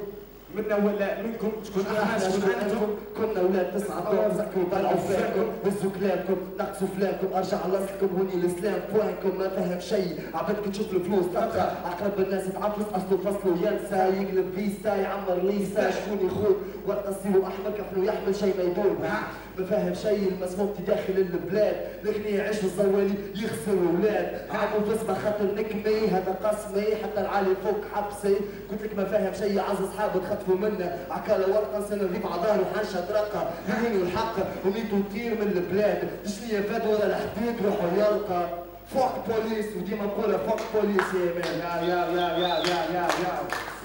منا ولا منكم شكون احنا شكون انتم كنا اولاد تسعة زكوا بلعوا فيكم هزوا كلامكم نقصوا فلانكم ارجع لصلكم هوني الاسلام بوانكم ما فاهم شيء عبدك تشوف الفلوس تبقى اقرب الناس تعفلس اصله فصله ينسى يقلب فيستا يعمر ليسا شكون يخون ورقه تصيروا احمر كفنه يحمل شيء ما يدور ما فاهم شيء المسموم داخل البلاد الاغنياء يعيشوا الزوالي يخسروا اولاد عملوا تسمع خاطر نكمي هذا قسمي حتى العالي فوق حبسي قلت لك ما فاهم شيء عز اصحابه تخطفوا منا عكاله ورقه سنه نضيف على ظهره حنشه ترقه يهينوا الحق وميتوا كثير من البلاد شنيا فات ولا الحديد روحوا يلقى فوق بوليس وديما نقولها فوق بوليس يا مان يا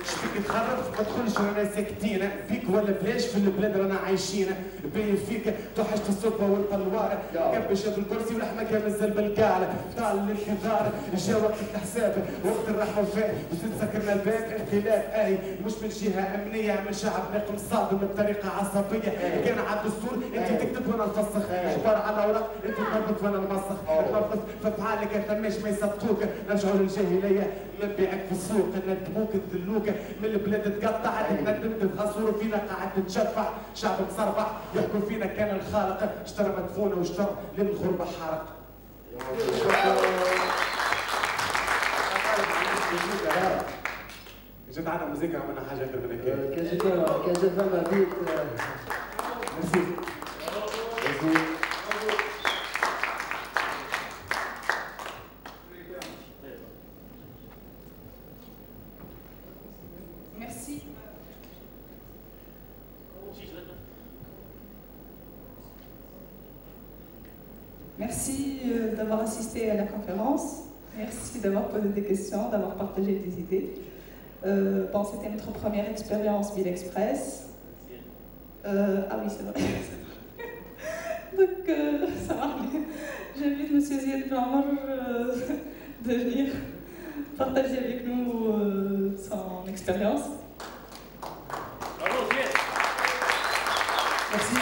فيك تخرف ما تدخلش رانا ساكتين فيك ولا بلاش في البلاد رانا عايشين باين فيك توحشت السلطه والطلوار كبش بالكرسي ولحمه كان مازال بالكعله طال الانتظار جا وقت الحساب وقت الرحمه فات وتتذكرنا الباب انقلاب مش من جهه امنيه من شعب ناقم صادم بطريقه عصبيه كان على الدستور انت تكتب وانا نفسخ اخبار على اوراق انت تنظف وانا نمسخ ننظف فافعالك ثماش ما يصدقوك نرجعوا للجاهليه نبيعك في السوق ندموك نذلوك من البلاد تقطعت ندمت تخسروا فينا قاعد تتشفع شعب مصربع يحكم فينا كان الخالق اشترى مدفونه واشترى للغربه حرق جات عندنا موسيقى عملنا حاجه غير من هيك كان جات فما بيت ميرسي Merci d'avoir assisté à la conférence. Merci d'avoir posé des questions, d'avoir partagé des idées. Bon, c'était notre première expérience Ville Express. Ah oui, c'est vrai. Donc, ça va. J'invite M. Ziad Ben Omar de venir partager avec nous son expérience. Merci.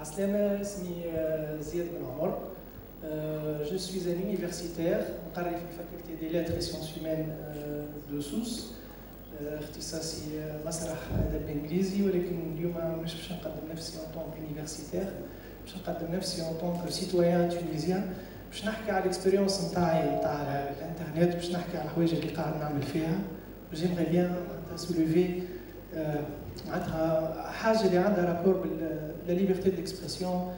Aslama, اسمي زياد بن عمر. Je suis un universitaire مقري في الفاكولتي دي لاتر et sciences humaines de Sousse. اختصاصي مسرح ادب انجليزي ولكن اليوم مش باش نقدم نفسي en tant qu'universitaire، باش نقدم نفسي en tant que citoyen tunisien، باش نحكي على الاكسبيريونس نتاعي نتاع الانترنت، باش نحكي على الحوايج اللي قاعد نعمل فيها. جيمغي بيان معناتها سوليفي معناتها حاجه اللي عندها رابور بلا ليبرتي ديكسبرسيون،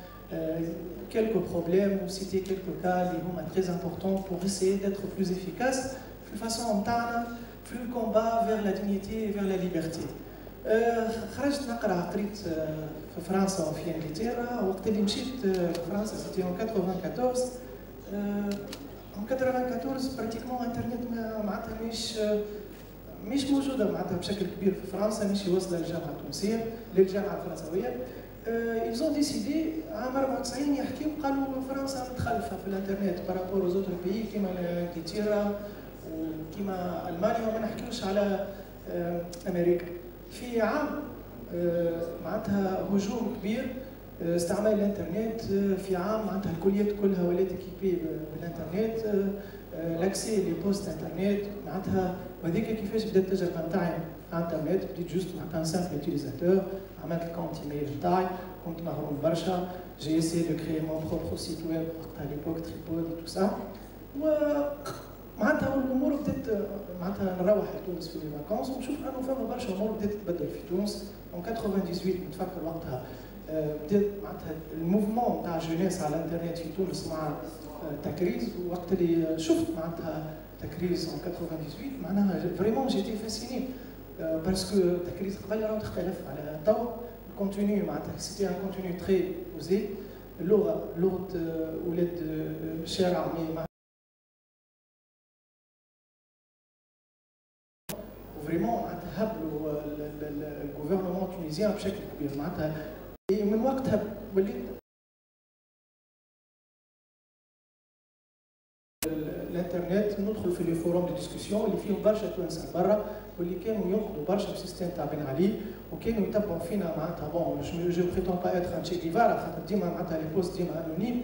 quelques problèmes ou citer quelques cas اللي هما très importants pour essayer d'être plus efficace في الفاصون نتاعنا في الكومبا vers la dignité et vers la liberté. خرجت نقرا قريت في فرنسا وفي انجلترا، وقت اللي مشيت لفرنسا سيتي en 94. en 94 براتيكمون انترنت معناتها مش موجوده معناتها بشكل كبير في فرنسا، مش واصله للجامعه التونسيه للجامعه الفرنسويه. ils ont décidé عام 94 يحكيو قالوا فرنسا متخلفه في الانترنت بارابور aux autres pays كيما انجلترا وكيما المانيا، وما نحكيوش على امريكا. في عام معناتها هجوم كبير استعمال الانترنت، في عام معناتها الكليات كلها ولات اكيبي بالانترنت، لاكسي لي بوست انترنت معناتها. وهذيك كيفاش بدات التجربه نتاعي على الانترنت، بديت جوست معناتها سامبل يوتيليزاتور، عملت الكونت ايميل نتاعي، كنت مغروم برشا، جي اسي دو كريي مون بروبر سيت ويب وقتها ليبوك تريبود و تو سا. معناتها الامور بدات معناتها نروح لتونس في الفاكونس ونشوف انه فما برشا امور بدات تتبدل في تونس. en 98 نتفكر وقتها بدات معناتها الموفمون نتاع جونيس على الانترنت في تونس مع تكريز، وقت اللي شفت معناتها تكريز en 98 معناها فريمون جيتي فاسيني باسكو تكريز قبل راهو تختلف على تو. الكونتوني معناتها سيتي ان كونتوني تري اوزي، لغه ولاد الشارع مي فريمون معناتها هبلوا الجوفرنمون التونسيان بشكل كبير معناتها. من وقتها وليت الانترنت ندخل في لي فوروم دو ديسكسيون اللي فيهم برشا توانسه برا، واللي كانوا ينقدوا برشا السيستم تاع بن علي، وكانوا يتبعوا فينا معناتها بون جو بريتون با اتر ان تشي جيفارا خاطر ديما معناتها لي بوست ديما انونيم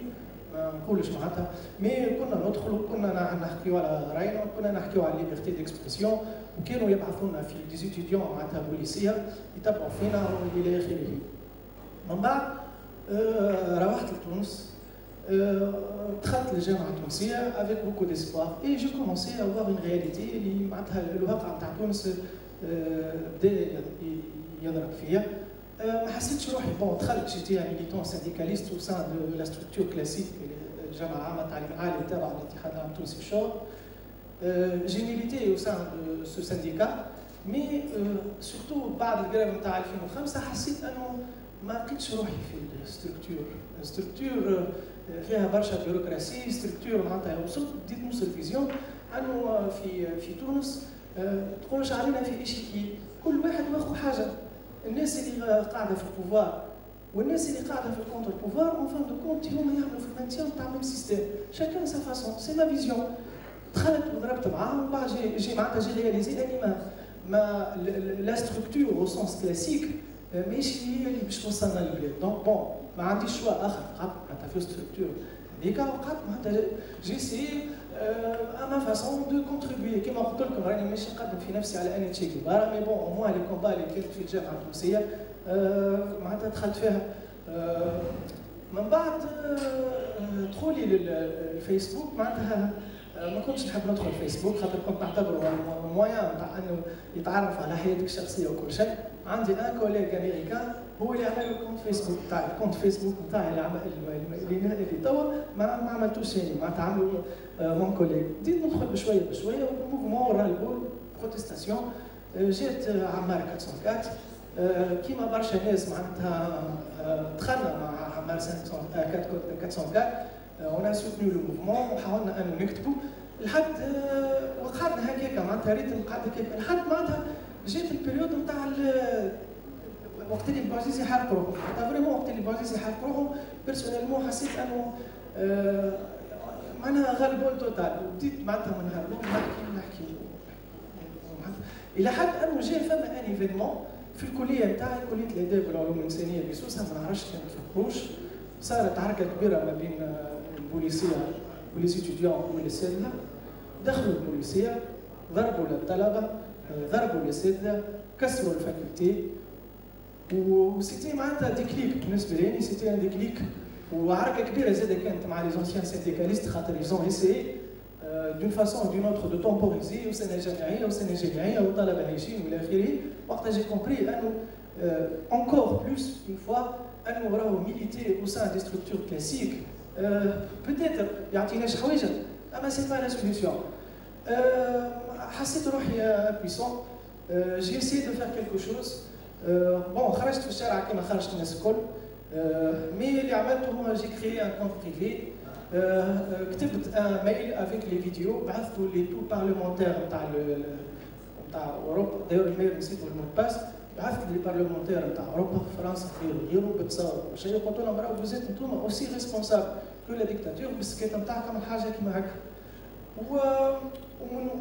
ما نقولش معناتها، مي كنا ندخلوا كنا نحكيو على راينا، كنا نحكيو على ليبرتي ديكسبرسيون، وكانوا يبعثونا في دي ستوديون معناتها بوليسيه يتبعوا فينا والى اخره. من بعد روحت لتونس، دخلت للجامعه التونسيه افيك بوكو ديسبوار اي جو كومونسي ا فوار اون رياليتي اللي معناتها الواقع نتاع تونس بدا يضرب فيا. ما حسيتش روحي بون دخلت جيتي ميليتون سينديكاليست او سان دو لا ستركتور كلاسيك الجامعه العامه للتعليم العالي تابعه للاتحاد العام التونسي للشغل. جي ميليتي او سان دو سو سينديكا، مي سورتو بعد الجريف نتاع 2005 حسيت انه ما لقيتش روحي في ستركتور فيها برشا بيروقراسي، ستركتور معناتها وصلت بديت نوصل فيزيون انه في تونس تقولش علينا في ايشيكي، كل واحد واخو حاجه. الناس اللي قاعده في البوفوار والناس اللي قاعده في الكونتر بوفوار اون فان دو كونت هما يعملوا في المانتيان تاع ميم سيستيم، شاكان سا فاسون، سي ما فيزيون. دخلت وضربت معاهم وبعد جي معناتها جي رياليزي اني ما لا ستركتور او سونس كلاسيك ماشي هي اللي باش توصلنا للبلاد. دونك بون ما عنديش شوا اخر، قعدت معناتها في ستركتور هذيك وقعدت معناتها جيسي ما فاسون دو كونتريبيي. كيما قلت لكم راني ماشي نقدم في نفسي على اني تشي كبار، مي بون او موان لي كومبا اللي كانت في الجامعه التونسيه معناتها دخلت فيها. من بعد دخولي للفيسبوك معناتها ما كنتش نحب ندخل الفيسبوك خاطر كنت نعتبره موان تاع انه يتعرف على حياتك الشخصيه وكل شيء. عندي ان كوليغ امريكان هو اللي عمل الكونت فيسبوك تاعي، الكونت فيسبوك نتاعي اللي توا ما عملتوش يعني معناتها عملوا مون كوليغ. بديت ندخل بشويه والموفمون ورا البول بروتستاسيون. جات عمار 404 كيما برشا ناس معناتها دخلنا مع عمار 404 on a soutenu le mouvement وحاولنا انه نكتبوا لحد وقع قعدنا هكاك معناتها ريتم قعد هكاك لحد معناتها جات البريود نتاع وقت اللي بوعزيز يحرقوا روحهم، فريمون وقت اللي بوعزيز يحرقوا روحهم بيرسونيلمون حسيت انه معناها غلبوا توتال، بديت معناتها من نهار الاول نحكي الى حد انه جا فما ان ايفينمون في الكليه نتاعي كليه الاداب والعلوم الانسانيه بسوسه ما نعرفش كانت في القروش، صارت حركه كبيره ما بين البوليسيه ستوديون والاساتذه، دخلوا البوليسيه ضربوا للطلبه ضربوا الاساتذه كسروا الفاكولتي وسيتي معناتها ديكليك بالنسبه لي سيتي ان ديكليك وحركه كبيره زاده كانت مع لي زونسيان سينديكاليست خاطر يزون ايسي دون فاسون دون اوتر دو تومبوريزي وسنه جامعيه وسنه جامعيه وطلبه هايشين والى اخره. وقتها جي كومبري انه encore plus une fois انه راهو ميليتي او سان دي ستركتور كلاسيك بوتيتر يعطيناش حوايج اما سي با لا سوليسيون. حسيت روحي بيسون جي اسي دو فير كيلكو شوز. بون خرجت في الشارع كما خرجت الناس الكل مي اللي عملته هو جي كريي ان كونت بريفي كتبت ان ميل افيك لي فيديو بعثته لي تو بارلمونتير نتاع اوروبا داير الميل نسيت المود باس بعثت لي بارلمونتير نتاع اوروبا فرنسا غيره بتصور شيء قلت لهم راهو فوزيت انتوما اوسي ريسبونسابل كو لا ديكتاتور بالسكيت نتاعكم الحاجه كيما هكا.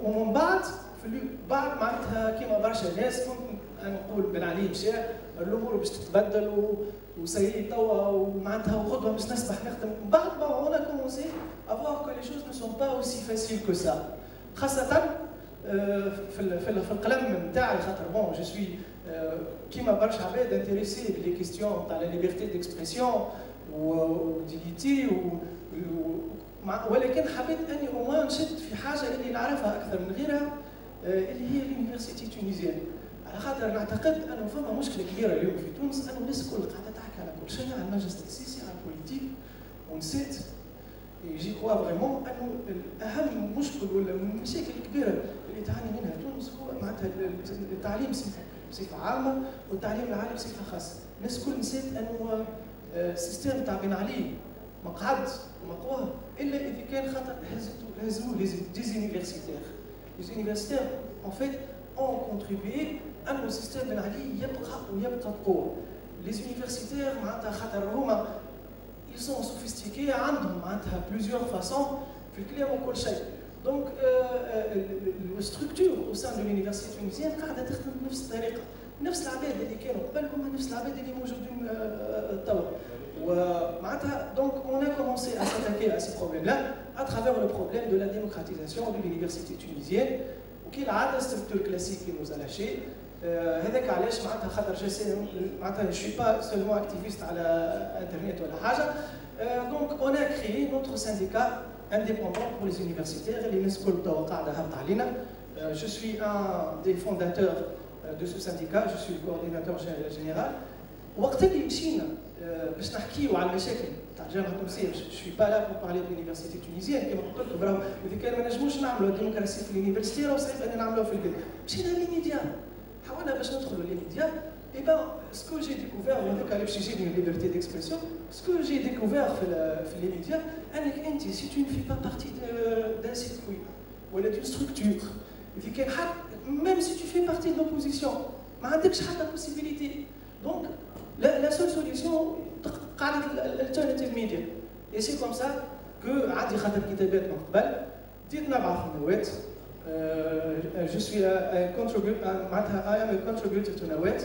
ومن بعد بعد معناتها كيما برشا ناس كنت نقول بن علي مشى الامور باش تتبدل وسيء توا ومعناتها وغدوه باش نصبح نخدم. من بعد ما اون ا كومونسي افوار كو لي شوز نو سون با اوسي فاسيل كو سا خاصه في القلم نتاعي خاطر بون جو سوي كيما برشا عباد انتريسي بلي كيستيون تاع لا ليبرتي ديكسبرسيون ودينيتي ولكن حبيت اني او نشد في حاجه اللي نعرفها اكثر من غيرها اللي هي لونيفرسيتي تونيزيان. على خاطر نعتقد انه فما مشكله كبيره اليوم في تونس انه الناس الكل قاعده تحكي على كل شيء، على المجلس التاسيسي، على البوليتيك، ونسيت يجي كوا فريمون انه اهم مشكل ولا من المشاكل الكبيره اللي تعاني منها تونس هو معناتها التعليم بصفه عامه والتعليم العالي بصفه خاصه. الناس الكل نسيت انه السيستم تاع بن علي مقعد ومقواه الا اذا كان خاطر هزوه لي زونيفرسيتير. Les universitaires, en fait, ont contribué à nos systèmes de Ali يبقى قوة. Les universitaires, ils sont sophistiqués, عندهم plusieurs façons في الكلام وكل شيء. Donc, la structure au sein de l'université tunisienne قاعدة تخدم بنفس الطريقة. نفس العباد اللي كانوا قبل هم نفس العباد اللي موجودين توا. Donc, on a commencé à s'attaquer à ces problèmes-là à travers le problème de la démocratisation de l'université tunisienne, qui est la structure classique qui nous a lâchés. هذاك علاش معناتها خاطر معناتها je suis pas seulement activiste على internet ولا حاجه. Donc, on a créé notre syndicat indépendant pour les universitaires اللي الناس الكل توا قاعده هابطه علينا. Je suis un des fondateurs de ce syndicat, je suis le coordinateur général. وقت اللي مشينا باش نحكيو على المشاكل تاع الجامعه التونسيه جو سوي با لا بور بارلي دو لونيفرسيتي تونيزيان كما قلت لكم راهو اذا كان ما نجموش نعملوا الديمقراطيه في اليونيفرسيتي راهو صعيب ان نعملوها في البلاد. مشينا للميديا حاولنا باش ندخلوا للميديا اي بان سكو جي ديكوفير وهذاك اللي باش يجيني ليبرتي ديكسبرسيون سكو جي ديكوفير في لي ميديا انك انت سي تو في با بارتي دان سيركوي ولا دون ستركتور اذا كان حد ميم سي تو في بارتي دو لوبوزيسيون ما عندكش حتى بوسيبيليتي. دونك la seule solution قاعدة الالترناتيف ميديا. Et c'est comme ça que عندي خاطر كتابات من قبل بديت نبعث نوات. Je suis معناتها I am a contributor to نوات.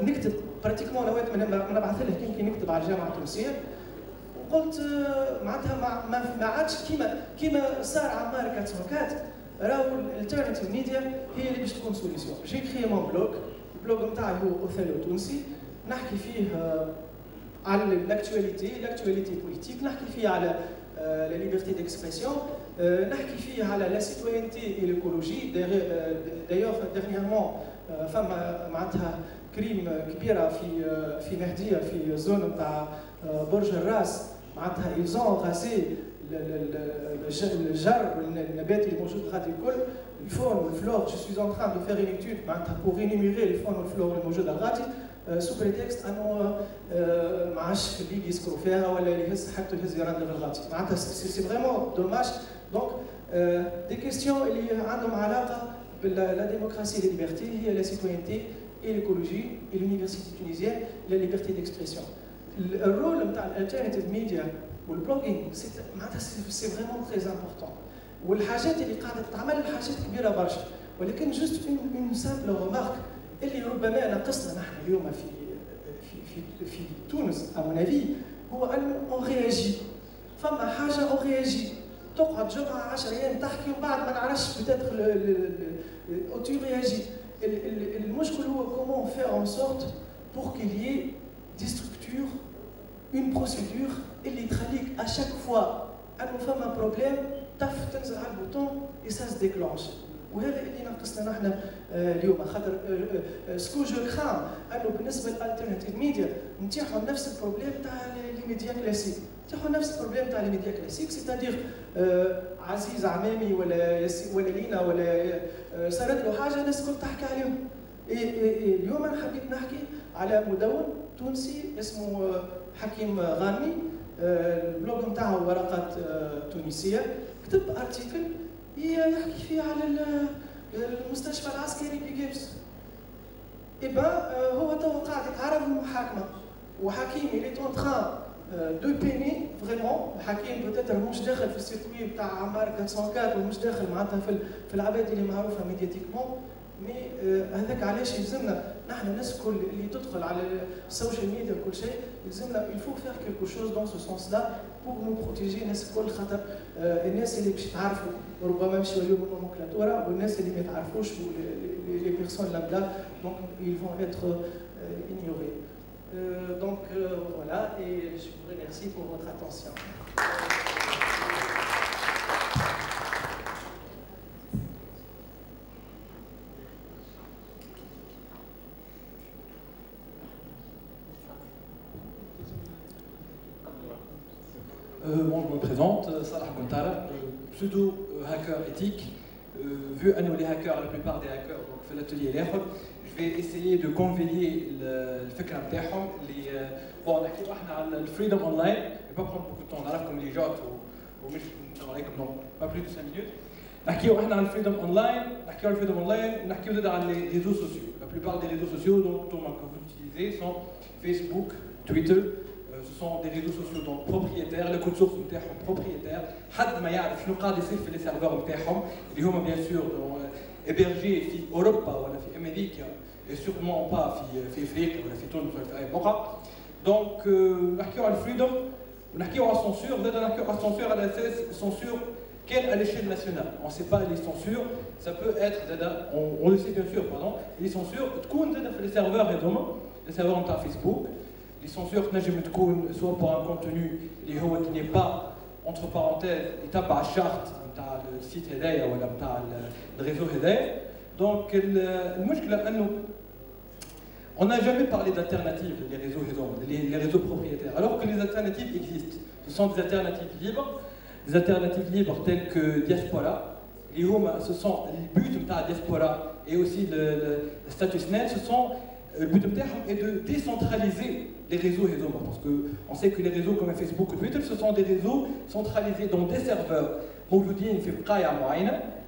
نكتب براتيكمون نوات نبعث لها كي نكتب على الجامعة التونسية. وقلت معناتها ما عادش كيما صار عمار 404 راهو الالترناتيف ميديا هي اللي باش تكون سوليسيون. جي كريي مون بلوج، البلوج نتاعي هو اوثيلو تونسي. نحكي فيه على l'actualité politique, نحكي فيه على la liberté d'expression, نحكي فيه على la citoyenneté et l'écologie. D'ailleurs, dernièrement, فما معناتها كريم كبيرة في مهدية في زون نتاع برج الراس معناتها ils ont rasé الجر النبات اللي موجود غادي الكل الفون والفلور. Je suis en train de faire une étude معناتها pour énumérer الفون والفلور اللي موجودة غادي سو بريتكست انه ما عادش اللي يسكروا فيها ولا يهز حتى يهز يرند في الغادي. معناتها سي فريمون دوماج. دونك Des questions اللي عندهم علاقة la démocratie et la liberté, la citoyenneté et l'écologie et l'université tunisienne, la liberté d'expression. Le rôle de l'alternative media ou le blogging, c'est vraiment très important. والحاجات اللي قاعدة تتعمل حاجات كبيرة برشا، ولكن juste une simple remarque اللي ربما ناقصنا نحن اليوم في تونس à mon avis هو أن on réagit. فما حاجة on réagit. تقعد جمعة 10 أيام تحكي وبعد ما نعرفش peut-être tu réagis. المشكل هو comment faire en sorte pour qu'il y ait des structures, une procédure اللي تخليك à chaque fois أنه فما بروبليم تنزل على البوتون et ça se déclenche. وهذا اللي ناقصنا نحن اليوم خاطر سكو جو كرام انه بالنسبه للالترناتيف ميديا نتيحوا نفس البروبليم تاع لي ميديا كلاسيك، نتيحوا نفس البروبليم تاع لي ميديا كلاسيك سيتادير عزيز عمامي ولا لينا ولا صارت له حاجه الناس الكل تحكي عليهم. اليوم انا حبيت نحكي على مدون تونسي اسمه حكيم غانمي، البلوج نتاعو ورقات تونسيه، كتب ارتيكل يحكي فيه على المستشفى العسكري بجيبس. هو توا قاعد يتعرض للمحاكمه وحكيم اللي تون تران دو بيني فريمون. حكيم بوتيتر مش داخل في السيركوي بتاع عمار 404 ومش داخل معناتها في العباد اللي معروفه ميدياتيكمون، مي هذاك علاش يلزمنا نحن الناس الكل اللي تدخل على السوشيال ميديا وكل شيء يلزمنا il faut faire quelque chose dans ce sens là pour nous protéger الناس الكل، خاطر الناس اللي باش يتعرفوا ربما يمشيو اليوم النومنكلاتورا والناس اللي ما يتعرفوش les personnes lambda donc ils vont être ignorés. Donc voilà et je vous remercie pour votre attention. Moi je me présente, Salah Gontara, pseudo-hacker éthique. Vu à nous les hackers, la plupart des hackers, donc fait l'atelier l'erreur, je vais essayer de conveyer le fait que les bon, on a le freedom online, je ne vais pas prendre beaucoup de temps, on arrive comme les jottes ou non, pas plus de 5 minutes. On a le freedom online, on a les réseaux sociaux. La plupart des réseaux sociaux que vous utilisez sont Facebook, Twitter. Ce sont des réseaux sociaux donc propriétaires, le code source نتاعهم propriétaire. حد ما يعرف شنو قاعد يصير في les serveurs نتاعهم اللي هما bien sûr hébergés في أوروبا ولا في أمريكا et sûrement pas في أفريقيا ولا في تونس ولا في أي بقعة. Donc نحكيو على الفريدوم ونحكيو على السنسور، زاد نحكيو على السنسور على أساس censure quelle à l'échelle nationale. On ne sait pas les censures, ça peut être on le sait bien sûr pardon, les censures تكون زاد في les serveurs هذوما les serveurs نتاع فيسبوك. Les censures soit pour un contenu qui n'est pas, entre parenthèses, étape à charte, le site ou le réseau. Donc, on n'a jamais parlé d'alternatives, les réseaux propriétaires, alors que les alternatives existent. Ce sont des alternatives libres telles que Diaspora. Ce sont les buts de la Diaspora et aussi le statut SNEL, ce sont le but est de décentraliser les réseaux parce qu'on sait que les réseaux comme Facebook ou Twitter, ce sont des réseaux centralisés dans des serveurs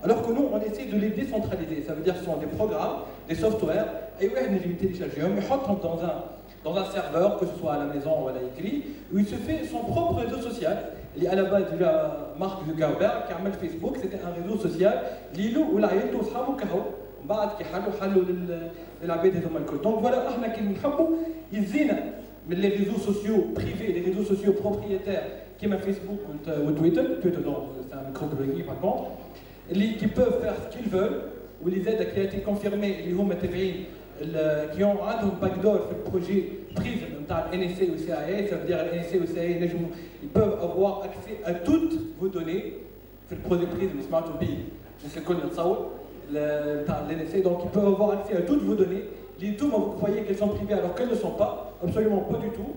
alors que nous, on essaie de les décentraliser. Ça veut dire que ce sont des programmes, des softwares, et on les télécharge, mais dans un serveur, que ce soit à la maison ou à l'écrit, où il se fait son propre réseau social. Et à la base, déjà, Mark Zuckerberg, qui a mis Facebook, c'était un réseau social, Lilo ou la Yelto Shamou Kaho. بعد كي حلوا للعباد هذوما الكل. Donc voilà, احنا كي نحبوا يزينا من les réseaux sociaux privés, les réseaux sociaux propriétaires كيما فيسبوك ou Twitter, non, c'est un micro-blogging par contre, qui peuvent faire ce qu'ils veulent, ou les aides qui a été confirmées, اللي هما تابعين qui ont عندهم backdoor في البروجي PRISM نتاع NSA ou CIA, ça veut dire NSA ou CIA ils peuvent avoir accès à toutes vos données في البروجي PRISM سمعتوا بيه الناس الكل نتصور l'NSA, donc ils peuvent avoir accès à toutes vos données. Les tout, vous croyez qu'elles sont privées alors qu'elles ne sont pas, absolument pas du tout.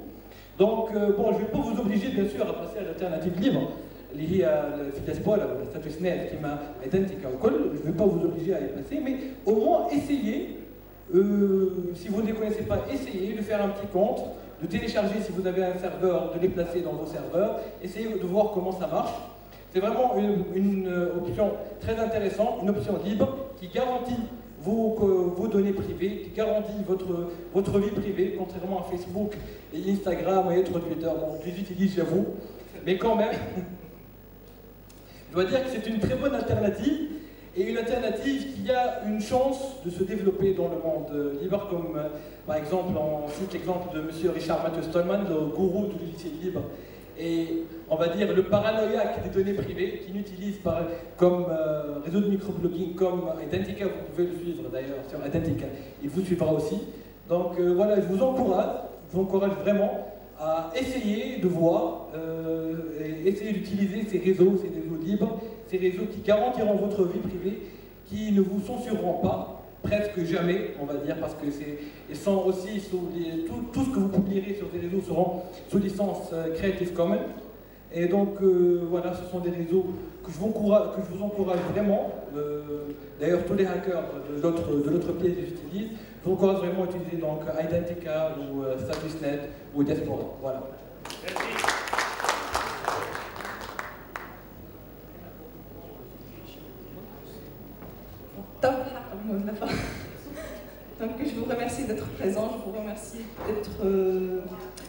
Donc, bon, je ne vais pas vous obliger, bien sûr, à passer à l'alternative libre, liée à la Diaspora, le statut SNEL qui m'a identique au col. Je ne vais pas vous obliger à y passer, mais au moins essayez, si vous ne les connaissez pas, essayez de faire un petit compte, de télécharger si vous avez un serveur, de les placer dans vos serveurs, essayez de voir comment ça marche. C'est vraiment une option très intéressante, une option libre qui garantit vos données privées, qui garantit votre vie privée, contrairement à Facebook et Instagram et autres Twitter. Bon, je les utilise, j'avoue, mais quand même, je dois dire que c'est une très bonne alternative, et une alternative qui a une chance de se développer dans le monde libre, comme par exemple, on cite l'exemple de M. Richard Mathieu Stallman, le gourou du logiciel libre, et on va dire le paranoïaque des données privées, qui n'utilise comme réseau de microblogging comme Identica. Vous pouvez le suivre d'ailleurs sur Identica, il vous suivra aussi. Donc voilà, je vous encourage vraiment à essayer de voir, et essayer d'utiliser ces réseaux libres, ces réseaux qui garantiront votre vie privée, qui ne vous censureront pas, presque jamais, on va dire, parce que ils sont aussi sous tout ce que vous publierez sur ces réseaux seront sous licence Creative Commons. Et donc voilà, ce sont des réseaux que je vous encourage vraiment. D'ailleurs, tous les hackers de l'autre pièce les utilisent. Je vous encourage vraiment à utiliser donc Identica ou StatusNet ou Diaspora. Voilà. Donc je vous remercie d'être présent, je vous remercie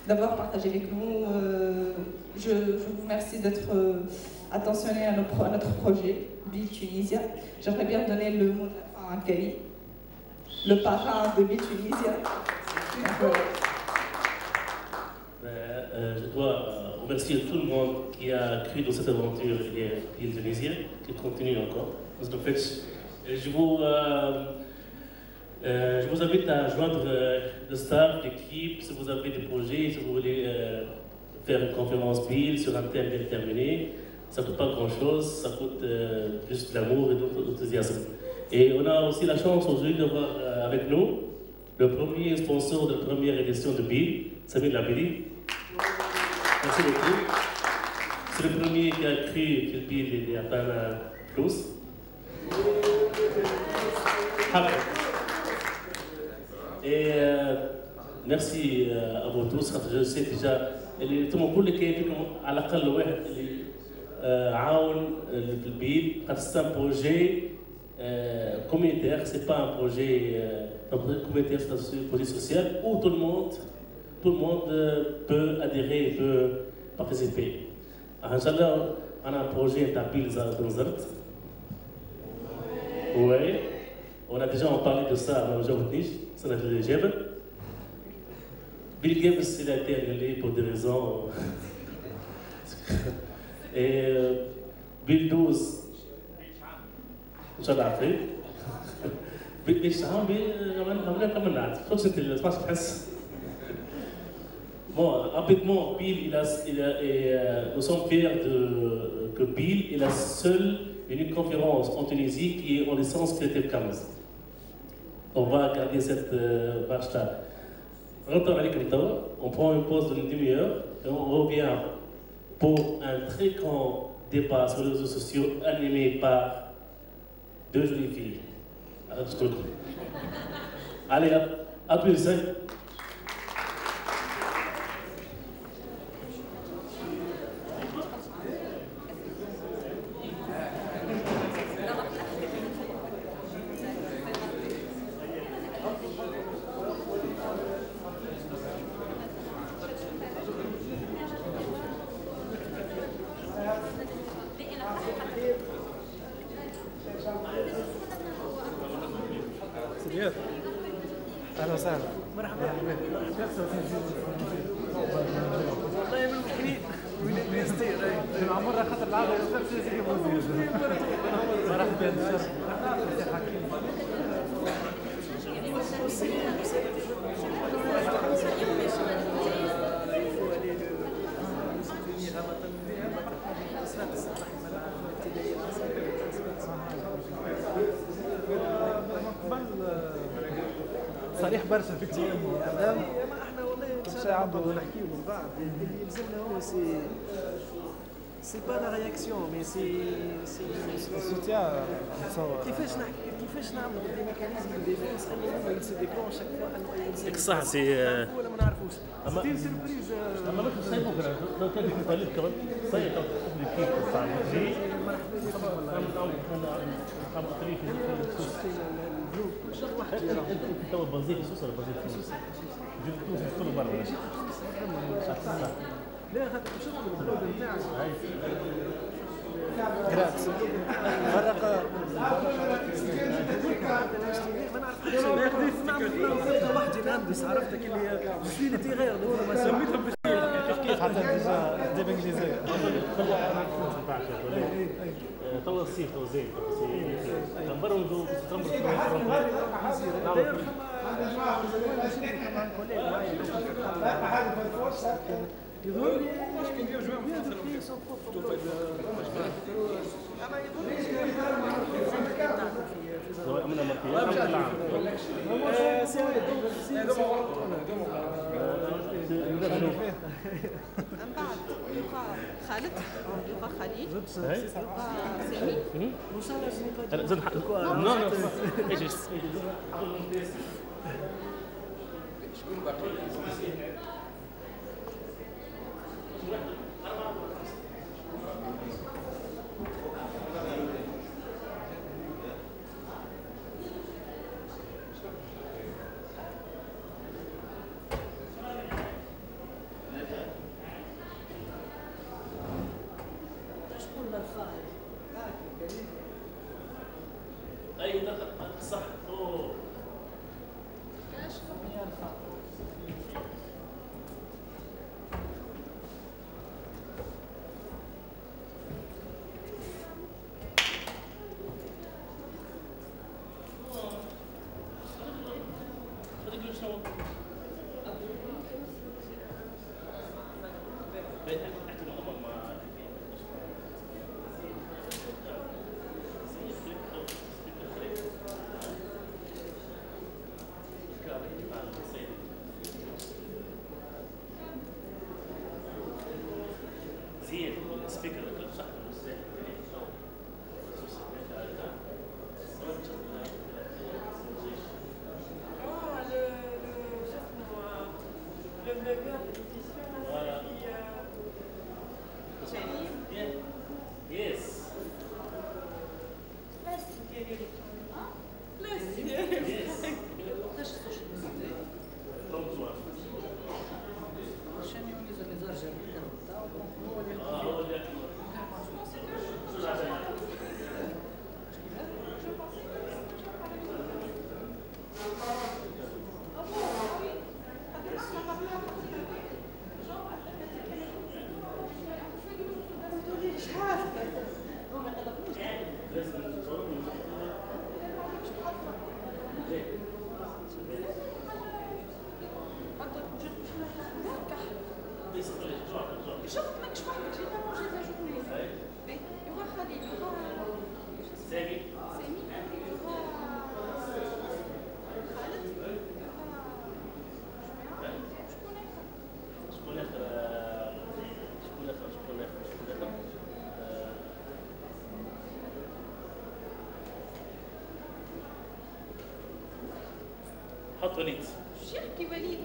d'avoir partagé avec nous. Je vous remercie d'être attentionné à notre projet, Build Tunisia. J'aimerais bien donner le mot de la fin à Kali, le parrain de Build Tunisia. Je dois remercier tout le monde qui a cru dans cette aventure Build Tunisia, qui continue encore. Parce qu'en fait, je vous invite à joindre le staff, l'équipe, si vous avez des projets, si vous voulez faire une conférence Build sur un thème déterminé. Ça ne coûte pas grand-chose, ça coûte juste de l'amour et de l'enthousiasme. Et on a aussi la chance aujourd'hui d'avoir avec nous le premier sponsor de la première édition de Build, Samir Labili. Merci beaucoup. C'est le premier qui a cru que le Build est à peine plus. Et merci à vous tous. Je sais déjà اللي انتم كل كيفكم على الاقل واحد اللي عاون في البيت خاطر سي ان بروجي communautaire, c'est pas un projet communautaire, c'est un projet social où tout le monde peut adhérer, peut participer. Inch'Allah, on a un projet d'Abil Zanzart. Oui, on a déjà parlé de ça à Majornish, ça n'a été déjà. Bill Gates, il a été annulé pour des raisons. Et Bill 12, Inch'Allah, après. Bill Shaham, bon, rapidement, Bill, nous sommes fiers que Bill est la seule unique conférence en Tunisie qui est en licence Creative Commons. On va garder cette marche-là. On prend une pause d'une demi-heure et on revient pour un très grand débat sur les réseaux sociaux animé par deux jolies filles. Allez, à plus. اهلا وسهلا مرحبا والله من يستير المعمور خاطر العاده مرحبا صريح برشا في الكلام اعلام ما احنا والله ان شاء الله نقعدوا نحكيو من بعض اللي يلزمنا هو سي با لا رياكسيون مي سي سوتيان كيفاش كيفاش نعملوا دي ميكانيزم دو ديفونس انه هما يتسديكلون شاك فوا انه ديك الصح سي ولا ما نعرفوش ستيل سيربريز اما مش صايبوا كده لو كان يطلع كمان صايب قبل كيف تاع الجي نعم خليه في الجروب شغل واحد انت تو بازيك سوس ولا بازيك فلوس جبتوه في كل مره لا هذا شغل البلوج نتاعك جراتس فرق ما نعرفش نعمل وحدي نهندس عرفتك اللي فيلتي غير ما سميتهم كيف حتى ديجا ديب انجليزيه توا الصيف توا زين نبردوا يظهر لي مشكل يا جماعه من بعد يبقى خالد يبقى خليل يبقى سامي شكون باقي؟ صح حط وليد شو يحكي وليد